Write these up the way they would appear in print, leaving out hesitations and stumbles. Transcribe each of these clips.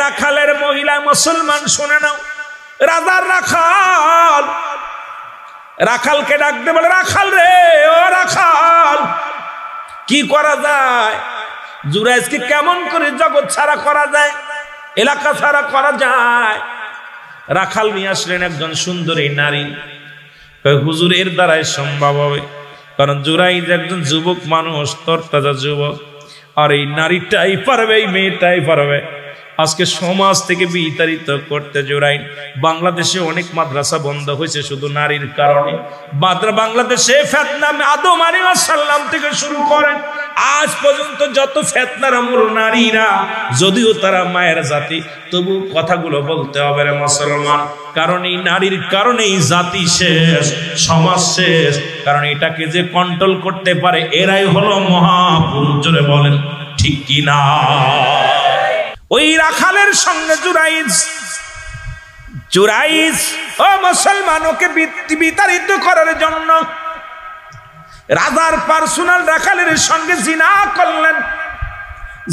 রাখালের মহিলা মুসলমান শুনে নাও, রাজার রাখাল, রাখালকে ডাকতে বলে, রাখাল রে, ও রাখাল, কি করা যায়? জুরাইজকে কেমন করে জগৎ ছাড়া করা যায়, এলাকা ছাড়া করা যায়? রাখাল নিয়ে আসলেন একজন সুন্দরী নারী। হুজুর, এর দ্বারাই সম্ভব হবে, কারণ জুরাইজ একজন যুবক মানুষ, তরতাজা যুবক, আর এই নারীটাই পারবে, এই মেয়েটাই পারবে আজকে সমাজ থেকে বিতাড়িত করতে। জুরাইজ, বাংলাদেশে অনেক মাদ্রাসা বন্ধ হয়েছে শুধু নারীর কারণে। বাংলাদেশে ফিতনা আদম আলাইহিস সালাম থেকে শুরু করেন আজ পর্যন্ত যত ফিতনার মূল নারীরা, যদিও তারা মায়ের জাতি, তবু কথাগুলো বলতে হবে রে মুসলমান, কারণ এই নারীর কারণেই জাতি শেষ, সমাজ শেষ। কারণ এটাকে যে কন্ট্রোল করতে পারে এরাই হলো মহাপুরুষ। জোরে বলেন ঠিক কি না? ওই রাখালের সঙ্গে জুরাইজ ও মুসলমান, ওকে বিতাড়িত করার জন্য রাজার পার্সোনাল রাখালের সঙ্গে জিনা করলেন।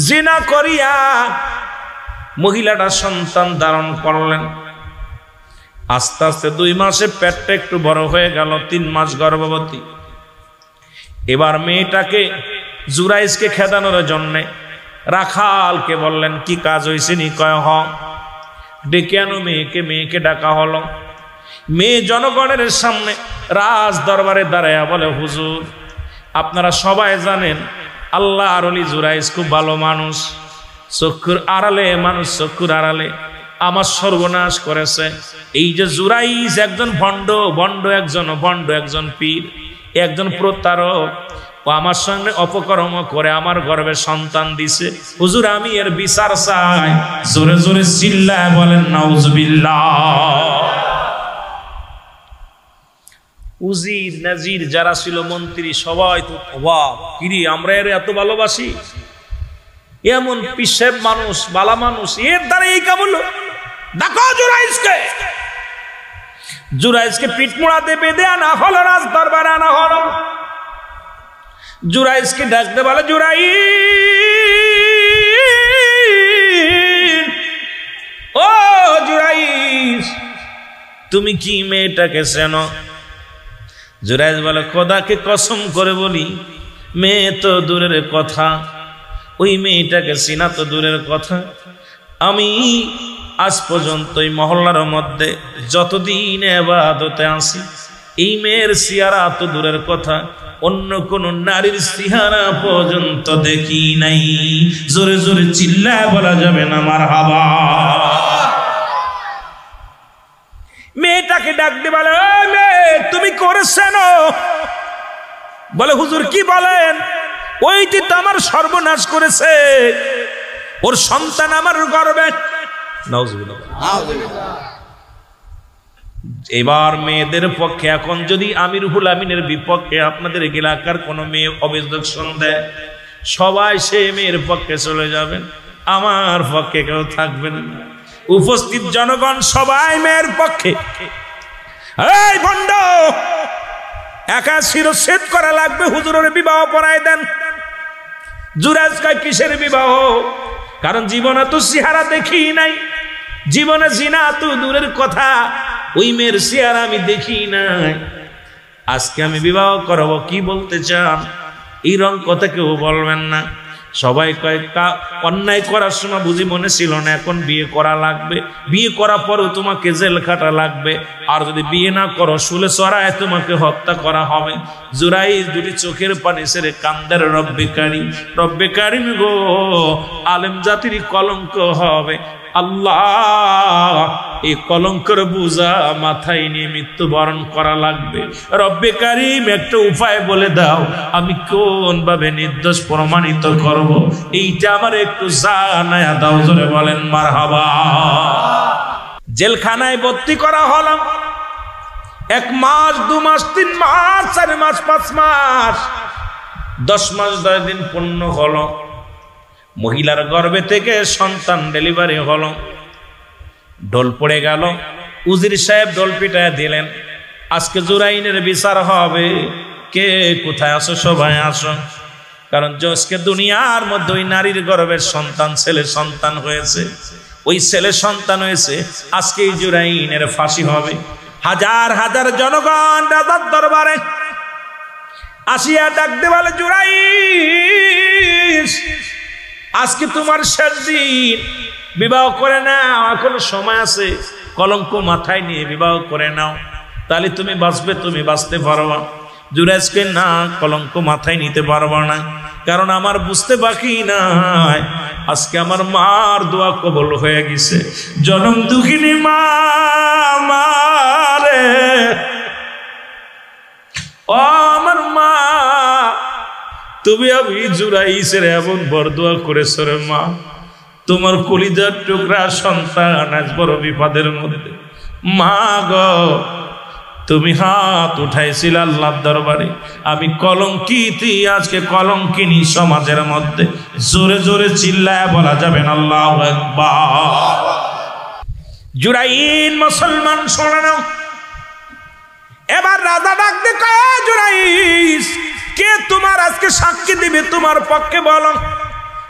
জিনা করিয়া মহিলাটা সন্তান ধারণ করলেন। আস্তে আস্তে 2 মাসে পেটটা একটু বড় হয়ে গেল, 3 মাস গর্ভবতী। এবার মেয়েটাকে জুরাইজকে খেদানোর জন্যে রাখালকে বললেন, কি কাজ হয়েছে নি? কয় হ। ডেকে আনো মেয়েকে। মেয়েকে ডাকা হলো। মেয়ে জনগণের সামনে রাজ দরবারে দাঁড়ায়া বলে, হুজুর, আপনারা সবাই জানেন আল্লাহর ওলি জুরাইজ খুব ভালো মানুষ, চক্ষুর আড়ালে মানুষ, চক্ষুর আড়ালে আমার সর্বনাশ করেছে। এই যে জুরাইজ একজন ভণ্ড একজন পীর, একজন প্রতারক, ও আমার সঙ্গে অপকর্ম করে আমার গর্ভে সন্তান দিছে। হুজুর, আমি এর বিচার চাই। জোরে জোরে চিল্লায় বলেন নাউজুবিল্লাহ। উজির নাজির যারা ছিল মন্ত্রী, সবাই তো অবাক, কিরে আমরা এর এত ভালোবাসি, এমন পিসেব মানুষ, বালা মানুষ, এর দ্বারা এই কামল। দেখো জুরাইজকে পিঠমোড়াতে বেঁধে আনা হলো, রাজ দরবারে আনা হলো। জুরাইজকে ডাকতে বলে, জুরাইজ, ও জুরাইজ, তুমি কি মেয়েটাকে চেনো? জুরাইজ বলে, খোদাকে কসম করে বলি, মেয়ে তো দূরের কথা, ওই মেয়েটাকে চিনা তো দূরের কথা। আমি আজ পর্যন্ত এই মহল্লার মধ্যে যতদিন ইবাদতে আসি, এই মেয়ের চেহারা তো দূরের কথা, অন্য কোন নারীর চেহারা পর্যন্ত দেখি নাই। জোরে জোরে চিল্লায় বলা যাবে না মারহাবা। মেয়েটাকে ডাক দিয়ে বলে, মেয়ে তুমি করেছেন? বলে, হুজুর কি বলেন? ওই তো আমার সর্বনাশ করেছে, ওর সন্তান আমার গর্বে। এবার মেয়েদের পক্ষে এখন যদি আমিরুল আমিনের বিপক্ষে আপনাদের এলাকার কোন মেয়ে অবজেকশন দেয়, সবাই সে মেয়ের পক্ষে চলে যাবেন, আমার পক্ষে কেউ থাকবেন না। উপস্থিত জনগণ সবাই মেয়ের পক্ষে। এই ভণ্ড, একা শিরচ্ছেদ করা লাগবে, হুজুরের বিবাহ পড়ায় দেন। জুরাইজ কয়, কিসের বিবাহ? কারণ জীবনে তো চেহারা দেখি নাই, জীবনে জিনা তো দূরের কথা, ওই মেয়ের চেহারা আমি দেখি নাই, আজকে আমি বিবাহ করব। কি বলতে চান? এই রং কথা কেউ বলবেন না। সবাই কয়, অন্যায় করার সময় বুঝি মনে ছিল না, এখন বিয়ে করা লাগবে, বিয়ে করার পরও তোমাকে জেল খাটা লাগবে, আর যদি বিয়ে না করো শুলে চড়ায় তোমাকে হত্যা করা হবে। জুরাইজ দুটি চোখের পানি ছেড়ে কান্দের, রব্বে কারিম গো, আলেম জাতির কলঙ্ক হবে। আল্লাহ, এই কলঙ্কের বোঝা মাথায় নিয়ে মৃত্যুবরণ করা লাগবে। রব্বে কারিম একটা উপায় বলে দাও, আমি কোন ভাবে নির্দোষ প্রমাণিত করব, এইটা আমার একটু জানায়া দাও। জোরে বলেন মারহাবা। জেলখানায় ভর্তি করা হলো। 1 মাস, 2 মাস, 3 মাস, 4 মাস, 5 মাস, 10 মাস 10 দিন পূর্ণ হলো। মহিলার গর্ভে থেকে সন্তান ডেলিভারি হলো। ঢোল পড়ে গেল। উজির সাহেব ঢোল পিটায় দিলেন, আজকে জুরাইনের বিচার হবে। কে কোথায় আসো? সবাই আসো। কারণ আজকে দুনিয়ার মধ্যে ওই নারীর গর্ভের সন্তান ছেলে সন্তান হয়েছে, ওই ছেলে সন্তান হয়েছে, আজকে এই জুরাইনের ফাঁসি হবে। হাজার হাজার জনগণ রাজার দরবারে আসিয়া ডাকতে বলে, জুরাইশ আজকে তোমার শেষ দিন, বিবাহ করে নাও, এখনো সময় আছে, কলঙ্ক মাথায় নিয়ে বিবাহ করে নাও, তাহলে তুমি বাঁচবে, তুমি বাঁচতে পারবা। জুরাইজকে না, কলঙ্ক মাথায় নিতে পারবা না, কারণ আমার বুঝতে বাকি নাই আজকে আমার মার দোয়া কবল হয়ে গেছে। জনম দুঃখিনী মা মারে, ও আমার মা, তুমি আমি জুরাইশের এমন বরদোয়া করেছো রে মা, তোমার কলিজার টুকরা সন্তান আজ বড় বিপদের মধ্যে। মা গো, তুমি হাত উঠাইছিল আল্লাহর দরবারে, আমি কলঙ্কিতি, আজকে কলঙ্কিনী সমাজের মধ্যে। জোরে জোরে চিল্লায় বলা যাবে না আল্লাহু আকবার। জুরাইন মুসলমান শোনে নাও, এবার রাজা ডাকতে কয়, জুরাইশ কে তোমার আজকে সাক্ষী দিবে তোমার পক্ষে? বলো।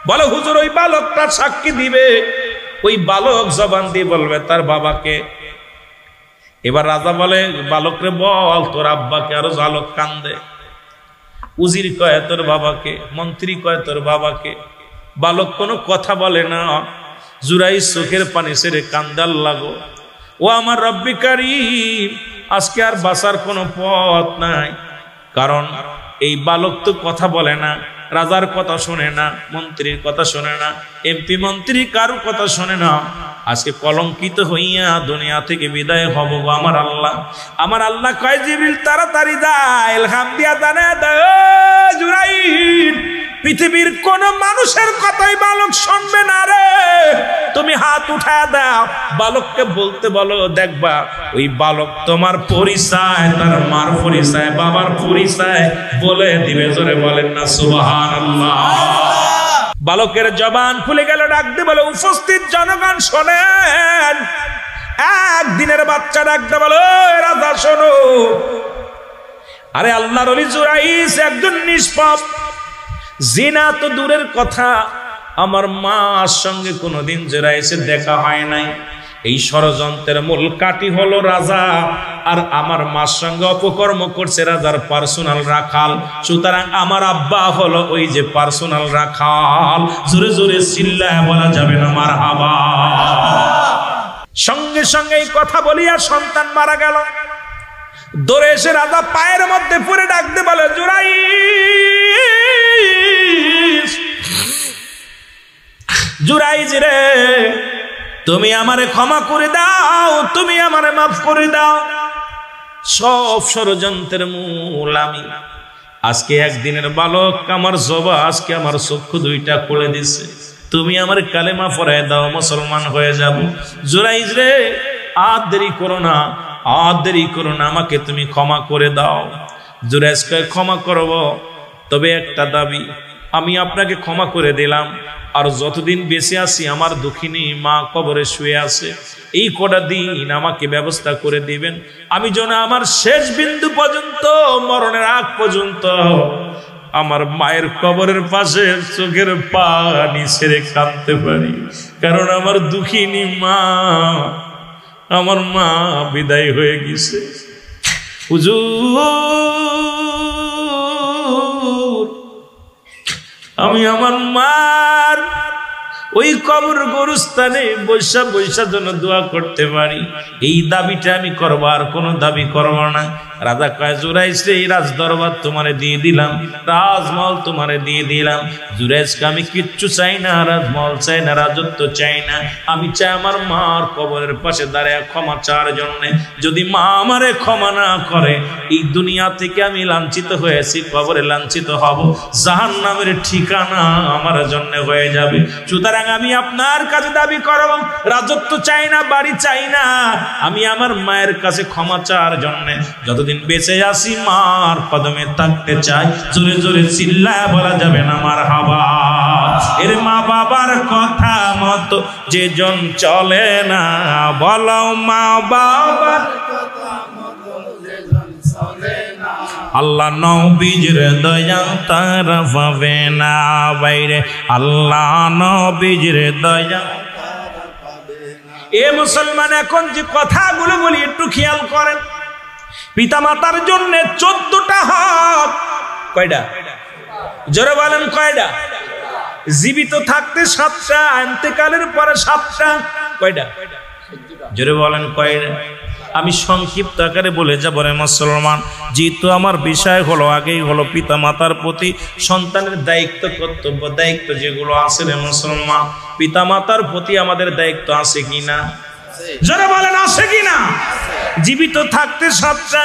বলে হুজুর ওই বালকটা সাক্ষী দিবে। ওই বালক জবান দিয়ে বলবে তার বাবাকে। এবার রাজা বলে, বালকরে বল তোর আব্বাকে। আরো বালক কান্দে। উজির কয় তোর বাবাকে, মন্ত্রী কয় তোর বাবাকে। বালক কোনো কথা বলে না। জুরাইশ চোখের পানি ছেড়ে কান্দার লাগো, ও আমার রব্বি কারীম, আজকে আর বাঁচার কোনো পথ নাই, কারণ এই বালক তো কথা বলে না, রাজার কথা শোনে না, মন্ত্রীর কথা শোনে না, এমপি মন্ত্রী কারো কথা শোনে না। আজকে কলঙ্কিত হইয়া দুনিয়া থেকে বিদায় হব গো আমার আল্লাহ। আমার আল্লাহ কয়, জিবরিল তাড়াতাড়ি যায়, ইলহাম দিয়া জানে জুরাইর, পৃথিবীর কোন মানুষের কথাই বালক শুনবে না রে, তুমি হাত উঠায় দাও, বালককে বলতে বলো, দেখবা ওই বালক তোমার পরিচয়, তার মার পরিচয়, বাবার পরিচয় বলে দিবে। জোরে বলেন না সুবহানাল্লাহ। বালকের জবান খুলে গেল, ডাকতে বলে, উপস্থিত জনগণ শোনেন। একদিনের বাচ্চা ডাকতে বলো, রাজা শোনো, আরে আল্লাহর ওলি জুরাইশ একজন নিষ্পাপ, জিনা তো দূরের কথা, আমার মার সঙ্গে কোনোদিন জুরাইশের দেখা হয় নাই। এই ষড়যন্ত্রের মূল কাঠি হলো রাজা, আর আমার মার সঙ্গে অপকর্ম করছে রাজার পার্সোনাল রাখাল। সুতরাং আমার আব্বা হলো ওই যে পার্সোনাল রাখাল। জোরে জোরে চিল্লায় বলা যাবে না মারহাবা। সঙ্গে সঙ্গে এই কথা বলিয়া সন্তান মারা গেল। দৌড়ে এসে রাজা পায়ের মধ্যে পড়ে ডাকতে বলে, জুরাইশ, জুরাইশ রে, তুমি আমারে ক্ষমা করে দাও, তুমি আমারে মাফ করে দাও। সব ষড়যন্ত্রের মূল আমি। আজকে একদিনের বালক আমার জবা, আজকে আমার চক্ষু দুইটা খুলে দিছে, তুমি আমার কালেমা পড়ায় দাও, মুসলমান হয়ে যাব। জুরাইশ রে, আর দেরি করো না, আর দেরি করো না, আমাকে তুমি ক্ষমা করে দাও। জুরাইশকে ক্ষমা করব, তবে একটা দাবি, আমি আপনাকে ক্ষমা করে দিলাম, আর যতদিন বেঁচে আছি আমার দুঃখিনী মা কবরে শুয়ে আছে, এই কটা দিন আমাকে ব্যবস্থা করে দিবেন, আমি যেন আমার শেষ বিন্দু পর্যন্ত, মরণের আগ পর্যন্ত আমার মায়ের কবরের পাশে চোখের পানি ছেড়ে কাঁদতে পারি। কারণ আমার দুঃখিনী মা, আমার মা বিদায় হয়ে গেছে। হুজুর, আমি আমার মার ওই কবর গোরস্থানে বৈশা বৈশা যেন দোয়া করতে পারি, এই দাবিটা আমি করবো, আর কোনো দাবি করবো না। রাজা কয়, জুরাইশ রে, এই রাজ দরবার তোমারে দিয়ে দিলাম, রাজমহল তোমারে দিয়ে দিলাম। জুরাইশকে আমি কিচ্ছু চাই না, রাজমহল চাই না, রাজত্ব চাই না, আমি চাই আমার মার কবরের পাশে দাঁড়ায় ক্ষমা চাওয়ার জন্য। যদি মা আমারে ক্ষমা না করে, এই দুনিয়া থেকে আমি লাঞ্ছিত হয়েছি, কবরে লাঞ্ছিত হব, জাহান্নামের ঠিকানা আমার জন্য হয়ে যাবে। সুতরাং আমি আপনার কাছে দাবি করব, রাজত্ব চাই না, বাড়ি চাই না, আমি আমার মায়ের কাছে ক্ষমা চাওয়ার জন্য যতদিন বেঁচে আছি মার কদমে থাকতে চাই। জোরে জোরে চিল্লায় বলা যাবে না মারহাবা। এর মা বাবার কথা মতো যে জন চলে না, বলো মা বাবার কথা মতো যে জন চলে না, আল্লাহ নবীর দয়া তারা পাবে না বাইরে, আল্লাহ নবীর দয়া। এ মুসলমান, এখন যে কথাগুলো বলি একটু খেয়াল করেন। পিতামাতার জন্য 14টা হক। কয়টা? জোরে বলেন কয়টা? জীবিত থাকতে 7টা, ইন্তেকালের পরে 7টা। কয়টা? জোরে বলেন কয়টা? আমি সংক্ষিপ্ত আকারে বলে যাব রে মুসলমান, যেহেতু আমার বিষয় হলো আগেই হলো পিতা মাতার প্রতি সন্তানের দায়িত্ব, কর্তব্য, দায়িত্ব যেগুলো আছে রে মুসলমান, পিতা মাতার প্রতি আমাদের দায়িত্ব আছে কিনা? যারা বলেন আছে কিনা? জীবিত থাকতে 7টা।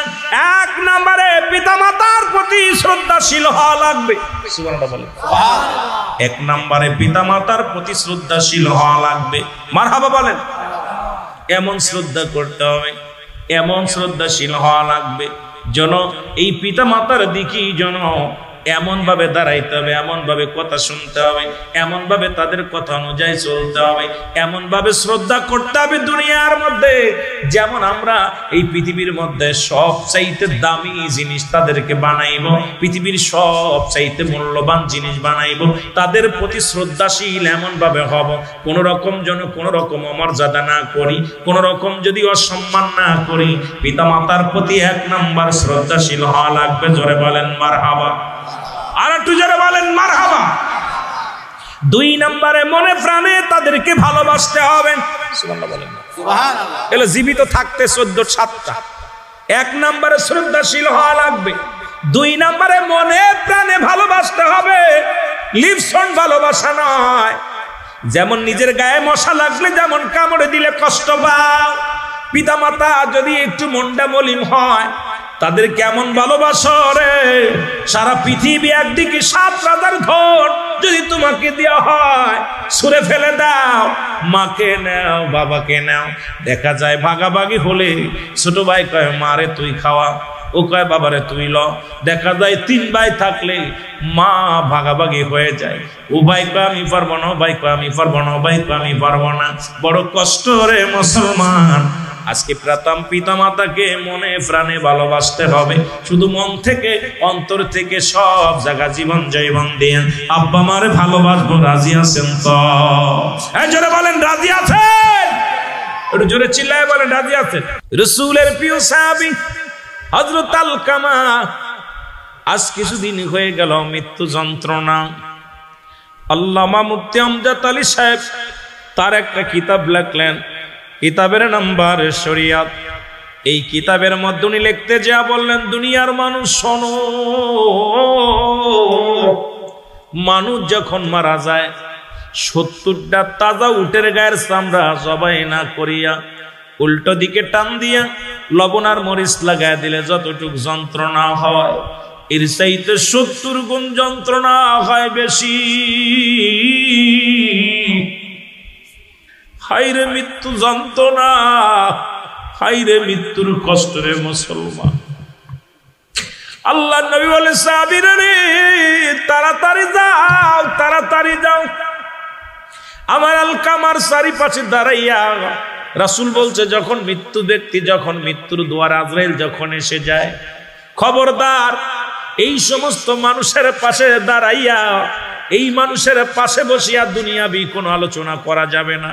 1 নম্বরে পিতা মাতার প্রতি শ্রদ্ধাশীল হওয়া লাগবে। সুবহানাল্লাহ বলেন। 1 নম্বরে পিতা মাতার প্রতি শ্রদ্ধাশীল হওয়া লাগবে। মারহাবা বলেন। এমন শ্রদ্ধা করতে হবে, এমন শ্রদ্ধাশীল হওয়া লাগবে যেন এই পিতা মাতার দিকেই যেন এমন ভাবে দাঁড়াইতে হবে, এমন ভাবে কথা শুনতে হবে, এমন ভাবে তাদের কথা অনুযায়ী চলতে হবে, এমন ভাবে শ্রদ্ধা করতে হবে দুনিয়ার মধ্যে যেমন আমরা এই পৃথিবীর মধ্যে সব চাইতে দামি জিনিস তাদেরকে বানাইব, পৃথিবীর সব চাইতে মূল্যবান জিনিস বানাইব, তাদের প্রতি শ্রদ্ধাশীল এমন ভাবে হব, কোন রকম যেন কোন রকম অমর্যাদা না করি, কোন রকম যদি অসম্মান না করি। পিতা মাতার প্রতি 1 নম্বর শ্রদ্ধাশীল হওয়া লাগবে। জোরে বলেন মারহাবা। আর একটু জোরে বলেন মারহাবা। 2 নম্বরে মনে প্রাণে তাদেরকে ভালোবাসতে হবে। সুবহানাল্লাহ বলেন। সুবহানাল্লাহ। এলে জীবিত থাকতে 7টা। 1 নম্বরে শ্রদ্ধাশীল হওয়া লাগবে। 2 নম্বরে মনে প্রাণে ভালোবাসতে হবে। লিপসন ভালোবাসা নয়, যেমন নিজের গায়ে মশা লাগলে যেমন কামড়ে দিলে কষ্ট পাও, পিতা মাতা যদি একটু মনটা মলিন হয় তাদের কেমন ভালোবাসো রে। সারা পৃথিবী একদিকে 7 রাজার ধন যদি তোমাকে দেওয়া হয়, ছুঁড়ে ফেলে দাও, মাকে নাও, বাবাকে নাও, দেখা যায় ভাগাভাগি হলে ছোট ভাই কয় মারে তুই খাওয়া, ও কয় বাবারে তুই ল। দেখা যায় 3 ভাই থাকলে মা ভাগাভাগি হয়ে যায়, ও ভাই কয় আমি পারবো না, ভাই কয় আমি পারবো না, ভাই কয় আমি পারবো না। বড় কষ্ট রে মুসলমান। আজকে প্রথম পিতা মাতাকে মনে প্রাণে ভালোবাসতে হবে, শুধু মন থেকে, অন্তর থেকে, সব জায়গা জীবন জৈবন দিয়ে আব্বা মারে ভালোবাসবো। রাজি আছেন তো? জোরে বলেন রাজি আছেন? একটু জোরে চিল্লায় বলেন রাজি আছেন? রাসূলের প্রিয় সাহাবী হযরত আলকামা আজ কিছুদিন হয়ে গেল মৃত্যু যন্ত্রণা। আল্লামা মুফতি আমজাদ আলী সাহেব তার একটা কিতাব লিখলেন, কিতাবের নাম্বার শরিয়াত। এই কিতাবের মধ্যে উনি লিখতে যা বললেন, দুনিয়ার মানুষ শোনো, মানুষ যখন মারা যায় 70টা তাজা উটের গায়ের চামড়া জবাই না করিয়া উল্টো দিকে টান দিয়া লবণ আর মরিচ লাগায় দিলে যতটুক যন্ত্রণা হয়, এর চাইতে 70 গুণ যন্ত্রণা হয় বেশি। হাইরে মৃত্যু যন্ত্রণা, হাইরে মৃত্যুর কষ্ট রে মুসলমান। আল্লাহ নবী বলে সাহাবীরা রে তাড়াতাড়ি যাও, তাড়াতাড়ি যাও। আমার আলকামার চারিপাশে দাঁড়াইয়া রাসূল বলছে, যখন মৃত্যু ব্যক্তি, যখন মৃত্যুর দুয়ার আজরাইল যখন এসে যায়, খবরদার এই সমস্ত মানুষের পাশে দাঁড়াইয়া, এই মানুষের পাশে বসিয়া দুনিয়াবি কোনো আলোচনা করা যাবে না।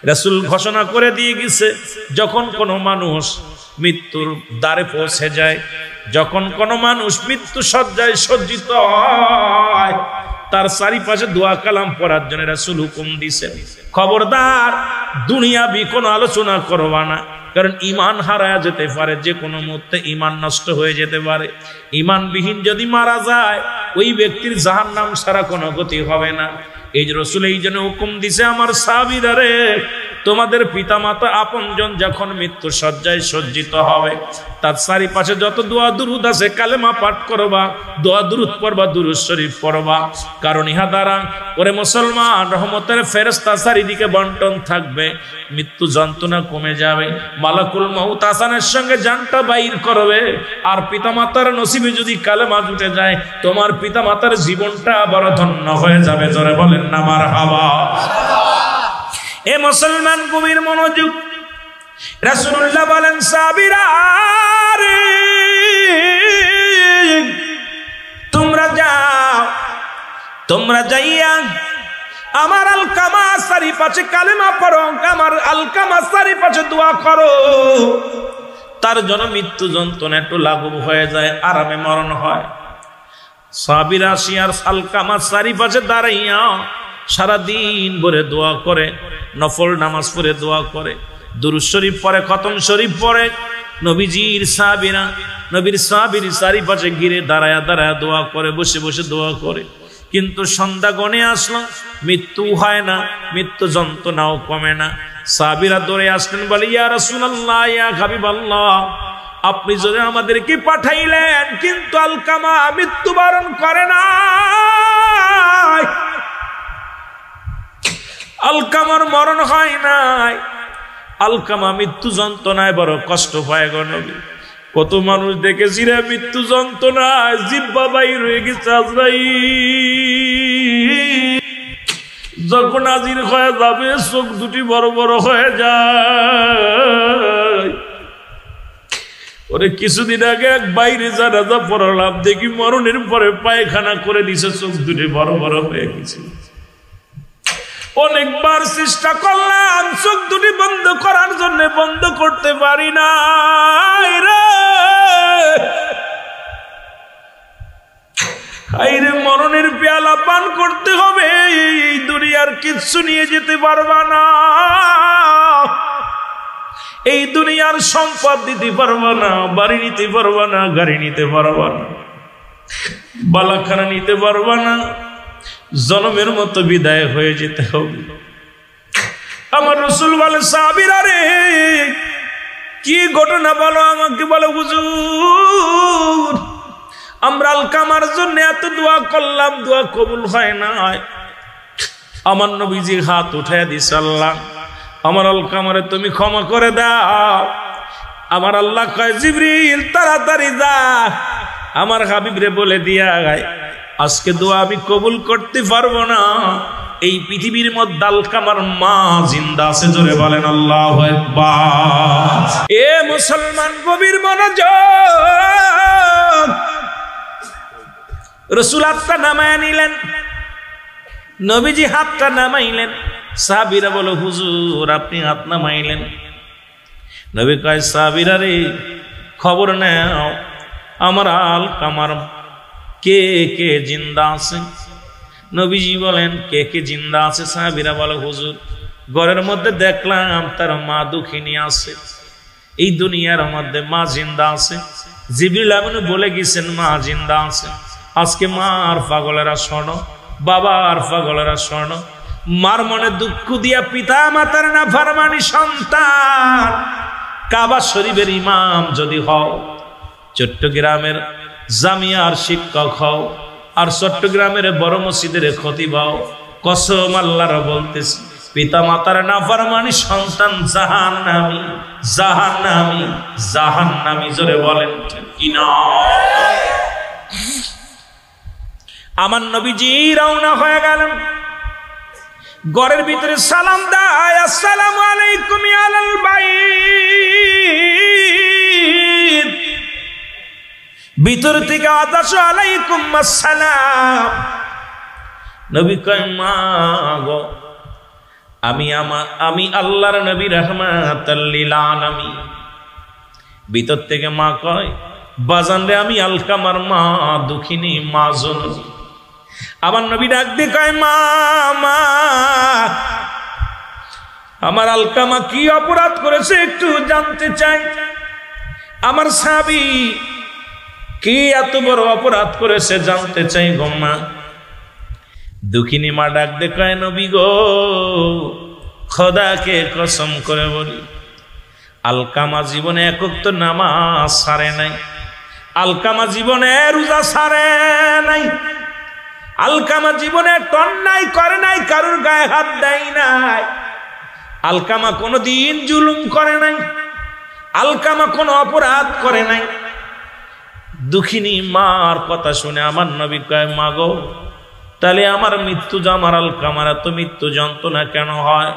রাসূল ঘোষণা করে দিয়ে গেছে, যখন কোনো মানুষ মৃত্যুর দ্বারে পৌঁছে যায়, যখন কোনো মানুষ মৃত্যু শয্যায় সজ্জিত হয়, তার চারিপাশে দোয়া কালাম পড়ার জন্য রাসূল হুকুম দিয়েছেন, খবরদার দুনিয়াবি কোনো আলোচনা করবা না। কারণ ঈমান হারায়া যেতে পারে, যে কোনো মুহূর্তে ঈমান নষ্ট হয়ে যেতে পারে। ঈমানবিহীন যদি মারা যায়, ওই ব্যক্তির জাহান্নাম ছাড়া কোনো গতি হবে না। এই যে রাসূল এই জন্য হুকুম দিছে, আমার সাহাবীরা রে, তোমাদের পিতামাতা আপনজন যখন মৃত্যু শয্যায় সজ্জিত হবে, তার চারিপাশে যত দোয়া দুরুদ আছে কালেমা পাঠ করবা, দোয়া দুরুদ পড়বা, দুরুদ শরীফ পড়বা। কারণ ইহা দ্বারা ওরে মুসলমান রহমতের ফেরেশতা চারিদিকে বন্টন থাকবে, মৃত্যু যন্ত্রণা কমে যাবে, মালাকুল মউত আসানের সঙ্গে জানটা বাইর করবে। আর পিতামাতার নসিবে যদি কালেমা জুটে যায়, তোমার পিতামাতার জীবনটা বড় ধন্য হয়ে যাবে। জোরে বলেন না মারহাবা। এ মুসলমান গভীর মনোযোগ। রাসূলুল্লাহ বলেন, সাহাবীরা রে তোমরা যাইয়া আমার আলকামা চারিপাশে কালেমা পড়ো, আমার আলকামা চারিপাশে দোয়া করো, তার জন্য মৃত্যু যন্ত্রণা একটু লাঘব হয়ে যায়, আরামে মরণ হয়। সাহাবীরা আসিয়ার আলকামা চারিপাশে দাঁড়াইয়া সারাদিন ভরে দোয়া করে, নফল নামাজ পড়ে দোয়া করে, দুরূদ শরীফ পড়ে, খতম শরীফ পড়ে। নবীজির সাহাবীরা নবীর সাহাবীর চারিপাশে ঘিরে দাঁড়ায়া দাঁড়ায়া দোয়া করে, বসে বসে দোয়া করে। কিন্তু সন্ধ্যা গণে আসলো, মৃত্যু হয় না, মৃত্যু যন্ত্রণাও কমে না। সাহাবীরা দৌড়ে আসলেন, বলে ইয়া রাসূলুল্লাহ, ইয়া হাবিবাল্লাহ, আপনি যদি আমাদেরকে পাঠাইলেন, কিন্তু আলকামা মৃত্যুবরণ করে না। আলকামার মরণ হয় নাই, আলকামা মৃত্যু যন্ত্রণায় বড় কষ্ট পায় গো নবী। কত মানুষ দেখেছি রে মৃত্যু যন্ত্রণায় জিহ্বা বাইর হয়ে গেছে, আজরাইল যখন হাজির হয়ে যাবে চোখ দুটি বড় বড় হয়ে যায়। ওরে কিছুদিন আগে এক বাইরে জানাজা পড়ালাম, দেখি মরণের পরে পায়খানা করে দিছে, চোখ দুটি বড় বড় হয়ে গেছে। অনেকবার চেষ্টা করলাম চোখ দুটি বন্ধ করার জন্য, বন্ধ করতে পারি না রে। আইরে মরণের পেয়ালা পান করতে হবে, এই দুনিয়ার কিচ্ছু নিয়ে যেতে পারবা না, এই দুনিয়ার সম্পদ দিতে পারবা না, বাড়ি নিতে পারবা না, গাড়ি নিতে পারবা না, বালাখানা নিতে পারবা না, জনমের মতো বিদায় হয়ে যেতে হবে। আমার রাসূল বলে, সাহাবীরা রে কি ঘটনা বলো আমাকে, বলো হুজুর আমরা আলকামার জন্য এত দোয়া করলাম, দোয়া কবুল হয় না। আমার নবীজি হাত উঠায় দিছে, আল্লাহ আমার আলকামারে তুমি ক্ষমা করে দাও। আমার আল্লাহ কয়, জিবরিল তাড়াতাড়ি যা আমার হাবিবরে বলে দিয়া গায়, আজকে দোয়া আমি কবুল করতে পারবো না, এই পৃথিবীর মধ্যে আলকামার মা জিন্দা আছে। জোরে বলেন আল্লাহু আকবার। এ মুসলমান গভীর মনোযোগ। রাসূল হাতটা নামায় নিলেন, নবীজি হাতটা নামাইলেন। সাহাবীরা বলে, হুজুর আপনি হাত নামাইলেন। নবী কয়, সাহাবীরা রে খবর নাও আমার আলকামার কে কে জিন্দা আছে। নবীজি বলেন, কে কে জিন্দা আছে? সাহাবীরা বলে, হুজুর ঘরের মধ্যে দেখলাম তার মা দুঃখিনী আছে, এই দুনিয়ার মধ্যে মা জিন্দা আছে। জিবরিল আমিন বলে গেছেন মা জিন্দা আছে। আজকে মা আর পাগলেরা শোনো, বাবা আর পাগলেরা শোনো, মার মনে দুঃখ দিয়া পিতা মাতার না ফরমানি সন্তান কাবা শরীফের ইমাম যদি হও, চট্টগ্রামের জামিয়ার শিক্ষক হও, আর চট্টগ্রামের বড় মসজিদের খতিব হও, কসম আল্লাহর বলতেছি পিতা মাতার না ফরমানি সন্তান জাহান্নামী, জাহান্নামী, জাহান্নামী। জোরে বলেন কিনা? আমার নবীজি রওনা হয়ে গেলেন, ঘরের ভিতরে সালাম দেয়, আসসালামু আলাইকুম আলাল বাইত। ভিতর থেকে আদাসু আলাইকুম আসসালাম। নবী কয়, মা গো আমি আল্লাহর নবী রাহমাতাল লিল আলামিন। ভিতর থেকে মা কয়, বাজান রে আমি আলকামার মা দুঃখিনী মা জননী। আমার নবী ডাক দিয়ে কয়, মা মা আমার আলকামা কি অপরাধ করেছে একটু জানতে চাই। আমার সাহাবী কি এত বড় অপরাধ করেছে জানতে চাই গো মা। দুঃখিনী মা ডাক দিয়ে কয়, নবী গো খোদাকে কসম করে বলি, আলকামা জীবনে একক তো নামাজ ছাড়ে নাই, আলকামা জীবনে রোজা ছাড়ে নাই, আলকামা জীবনে অন্যায় করে নাই, কারুর গায়ে হাত দেয় নাই, আলকামা কোনোদিন জুলুম করে নাই, আলকামা কোনো অপরাধ করে নাই। দুঃখিনী মার কথা শুনে আমার নবী কয়, মা গো তাহলে আমার মৃত্যু আমার আলকামার এত মৃত্যু যন্ত্রণা কেন হয়?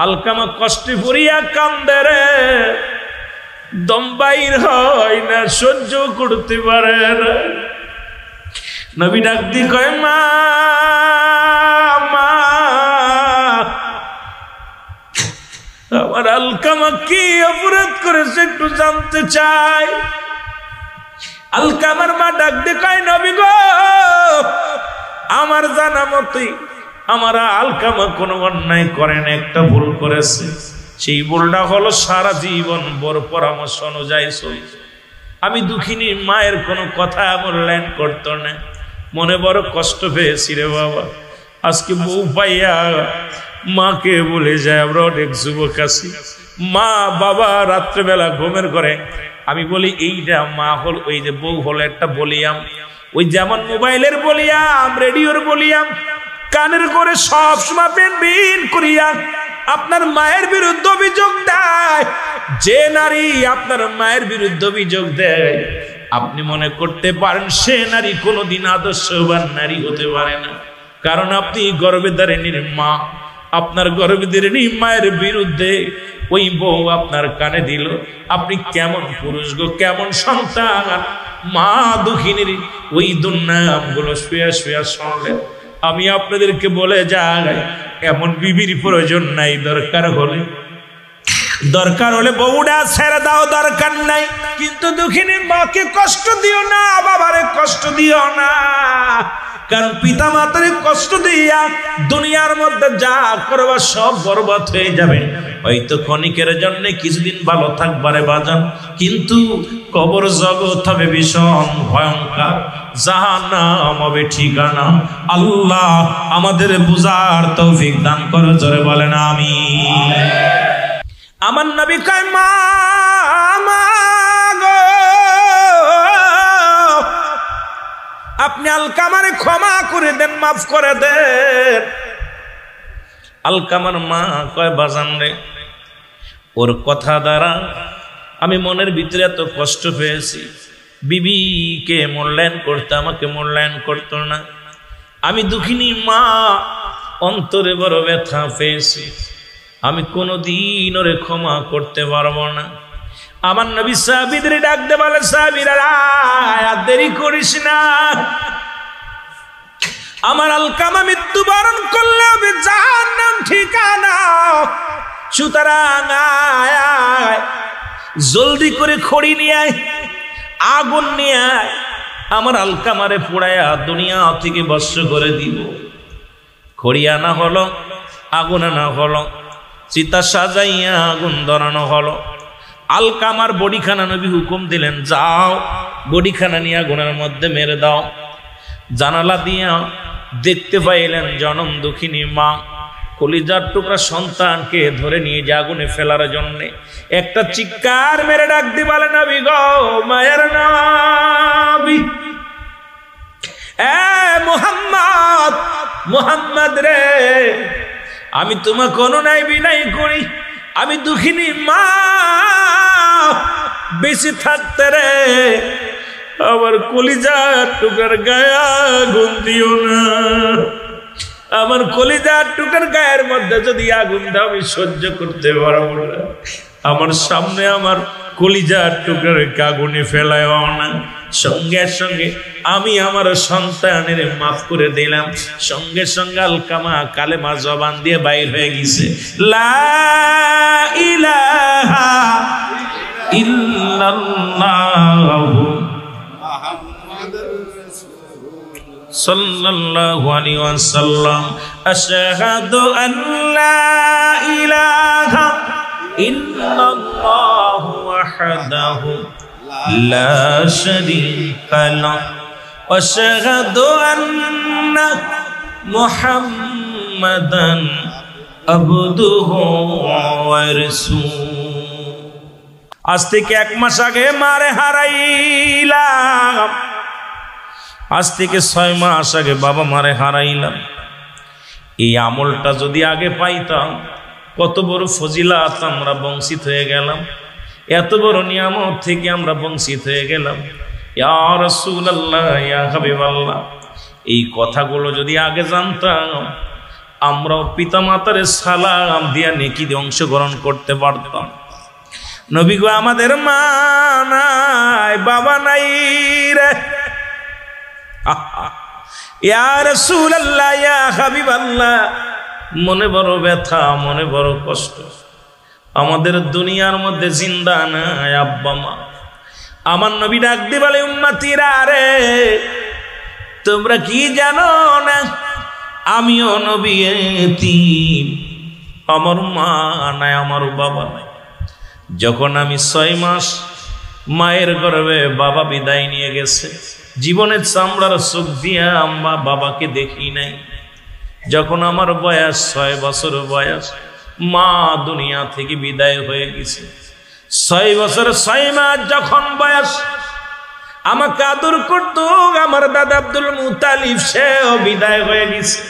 আলকামা কষ্টে পড়িয়া কান্দে রে, দম বাইর হয় না, সহ্য করতে পারে না। নবী ডাক দিয়ে কয়, মা আমার আলকামা কি অপরাধ করেছে একটু জানতে চাই। আলকামার মা ডাক দেখায়, নবী গো, আমার জানা মতে আমার আলকামা কোনো অন্যায় করে না, একটা ভুল করেছে। সেই ভুলটা হলো সারা জীবন বড় পরামর্শ অনুযায়ী চলছে। আমি দুঃখিনী মায়ের কোনো কথা মূল্যায়ন করতো না, মনে বড় কষ্ট পেয়েছি রে বাবা। আজকে বউ পাইয়া মাকে বলে যায়। আমরা অনেক যুবক আছি, মা বাবা রাত্রেবেলা ঘুমের ঘরে আমি বলি এইটা মা হল, ওই যে বউ হলো একটা বলিয়াম, ওই যেমন মোবাইলের বলিয়াম, রেডিওর বলিয়াম, কানের করে সব সময় বিন বিন করিয়া আপনার মায়ের বিরুদ্ধে অভিযোগ দেয়। যে নারী আপনার মায়ের বিরুদ্ধে অভিযোগ দেয়, আপনি মনে করতে পারেন সে নারী কোনোদিন আদর্শবান নারী হতে পারে না। কারণ আপনি গর্ভধারিণীর মা, আপনার গর্ভধারিণী মায়ের বিরুদ্ধে ওই বউ আপনার কানে দিল। আপনি কেমন পুরুষ গো, কেমন সন্তান। মা দুঃখিনীর ওই দুর্নামগুলো শুয়া শুয়া শুনলেন। আমি আপনাদেরকে বলে যাই, এমন বিবির প্রয়োজন নাই। দরকার হলে বউটা ছেড়ে দাও, দরকার নাই। কিন্তু দুঃখিনী মাকে কষ্ট দিও না, বাবারে কষ্ট দিও না। কারণ পিতা মাতারে কষ্ট দিয়া দুনিয়ার মধ্যে যা করবা সব বরবাদ হয়ে যাবে। হয়তো ক্ষণিকের জন্য কিছুদিন ভালো থাকবারে বাজান, কিন্তু কবর জগৎ হবে ভীষণ ভয়ঙ্কর, জাহান্নাম হবে ঠিকানা। আল্লাহ আমাদের বুঝার তৌফিক দান করো, জোরে বলেন আমিন। আমার নবী কয়, মা গো, আপনি আলকামারে ক্ষমা করে দেন, মাফ করে দেন। আলকামার মা কয়, বাজান রে, ওর কথা দ্বারা আমি মনের ভিতরে এত কষ্ট পেয়েছি। বিবিকে মূল্যায়ন করতে, আমাকে মূল্যায়ন করতো না। আমি দুঃখিনী মা, অন্তরে বড় ব্যথা পেয়েছি। আমি কোনোদিন ওরে ক্ষমা করতে পারবো না। আমার নবী সাহাবীদের ডাক দে বলে, সাহাবীরা আর দেরি করিস না। আমার আলকামা মৃত্যুবরণ করলে হবে জাহান্নাম ঠিকানা। সুতরাং আয়, জলদি করে খড়ি নিয়ে আয়, আগুন নিয়ে আয়, আমার আলকামারে পোড়ায়া দুনিয়া থেকে ভস্ম করে দিব। খড়ি আনা হলো, আগুন আনা হলো, চিতা সাজাইয়া আগুন ধরানো হলো। আলকামার বডিখানা নবী হুকুম দিলেন, যাও বডিখানা নিয়ে আগুনের মধ্যে মেরে দাও। জানালা দিয়া দেখতে পাইলেন জনম দুঃখিনী মা কলিজার টুকরা সন্তানকে ধরে নিয়ে যে আগুনে ফেলার জন্য একটা চিৎকার মেরে ডাক দি বলে, নবী গো, মায়ের নবী, এ মুহাম্মদ, মুহাম্মদ রে, আমি তোমাকে অনুনয় বিনয় করি, আমি দুঃখিনী মা, বেঁচে থাকতে রে আমার কলিজার টুকরার গায়ে আগুন দিও না। আমার কলিজার টুকরার গায়ের মধ্যে যদি আগুন দাও আমি সহ্য করতে পারবো না। আমার সামনে আমার কলিজার টুকরার আগুনে ফেলায় না। সঙ্গে সঙ্গে আমি আমার সন্তানের মাফ করে দিলাম। সঙ্গে সঙ্গে আলকামা কালেমা জবান দিয়ে বাইর হয়ে গেছে, লা ইলাহা ইল্লাল্লাহু সাল্লাল্লাহু আলাইহি ওয়াসাল্লাম, আশহাদু আল্লা ইলাহা ইল্লাল্লাহু ওয়াহদাহু লা শারীকা লাহু ওয়া আশহাদু আন্না মুহাম্মাদান আবদুহু ওয়া রাসূলুহু। আজ থেকে 1 মাস আগে মারে হারাইলাম, আজ থেকে 6 মাস আগে বাবা মারে হারাইলাম। এই আমলটা যদি আগে পাইতাম, কত বড় ফজিলাত আমরা বঞ্চিত হয়ে গেলাম, এত বড় নিয়ামত থেকে আমরা বঞ্চিত হয়ে গেলাম। ইয়া রাসূলুল্লাহ, ইয়া হাবিবাল্লাহ, এই কথাগুলো যদি আগে জানতাম, আমরাও পিতামাতার সালাম দিয়া নেকি দিয়ে অংশগ্রহণ করতে পারতাম। নবী গো, আমাদের মা নাই, বাবা নাই রে। ইয়া রাসূলুল্লাহ, ইয়া হাবিবাল্লাহ, মনে বড় ব্যথা, মনে বড় কষ্ট। আমাদের দুনিয়ার মধ্যে জিন্দা নাই আব্বা মা। আমার নবী ডাক দিয়ে বলে, উম্মতিরা রে, তোমরা কি জানো না আমিও নবী এতিম, আমার মা নাই, আমার বাবা নাই। যখন আমি 6 মাস মায়ের গর্ভে বাবা বিদায় নিয়ে গেছে, জীবনের চামড়ার চোখ দিয়ে আম্মা বাবাকে দেখি নাই। যখন আমার বয়স 6 বছর বয়স, মা দুনিয়া থেকে বিদায় হয়ে গেছে। 6 বছর 6 মাস যখন বয়স, আমাকে আদর করতো আমার দাদা আব্দুল মুতালিব, সেও বিদায় হয়ে গেছে।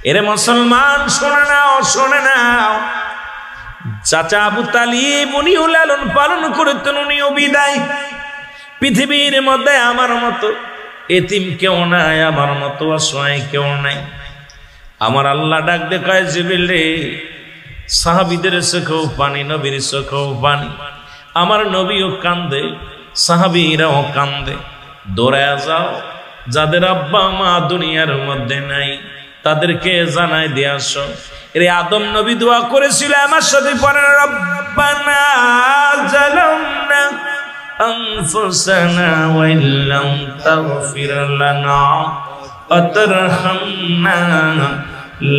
এরে মুসলমান, শোনে নাও, শোনে নাও, চাচা আবু তালিব উনিও লালন পালন করতেন, উনিও বিদায়। পৃথিবীর মধ্যে আমার মতো এতিম কেউ নাই, আমার মতো অসহায় কেউ নাই। আমার আল্লাহ ডাক দে কয়, জিবরিল রে, সাহাবীদের চোখেও পানি, নবীর চোখেও পানি। আমার নবীও কান্দে, সাহাবীরাও কান্দে। দৌড়ায় যাও, যাদের আব্বা মা দুনিয়ার মধ্যে নাই তাদেরকে জানাই দিয়ে আসো। এর আদম নবী দোয়া করেছিল, আমার সাথে পড়েন, রব্বানা জালামনা আনফুসানা ওয়া ইল্লাম তাগফির লানা ওয়া তারহামনা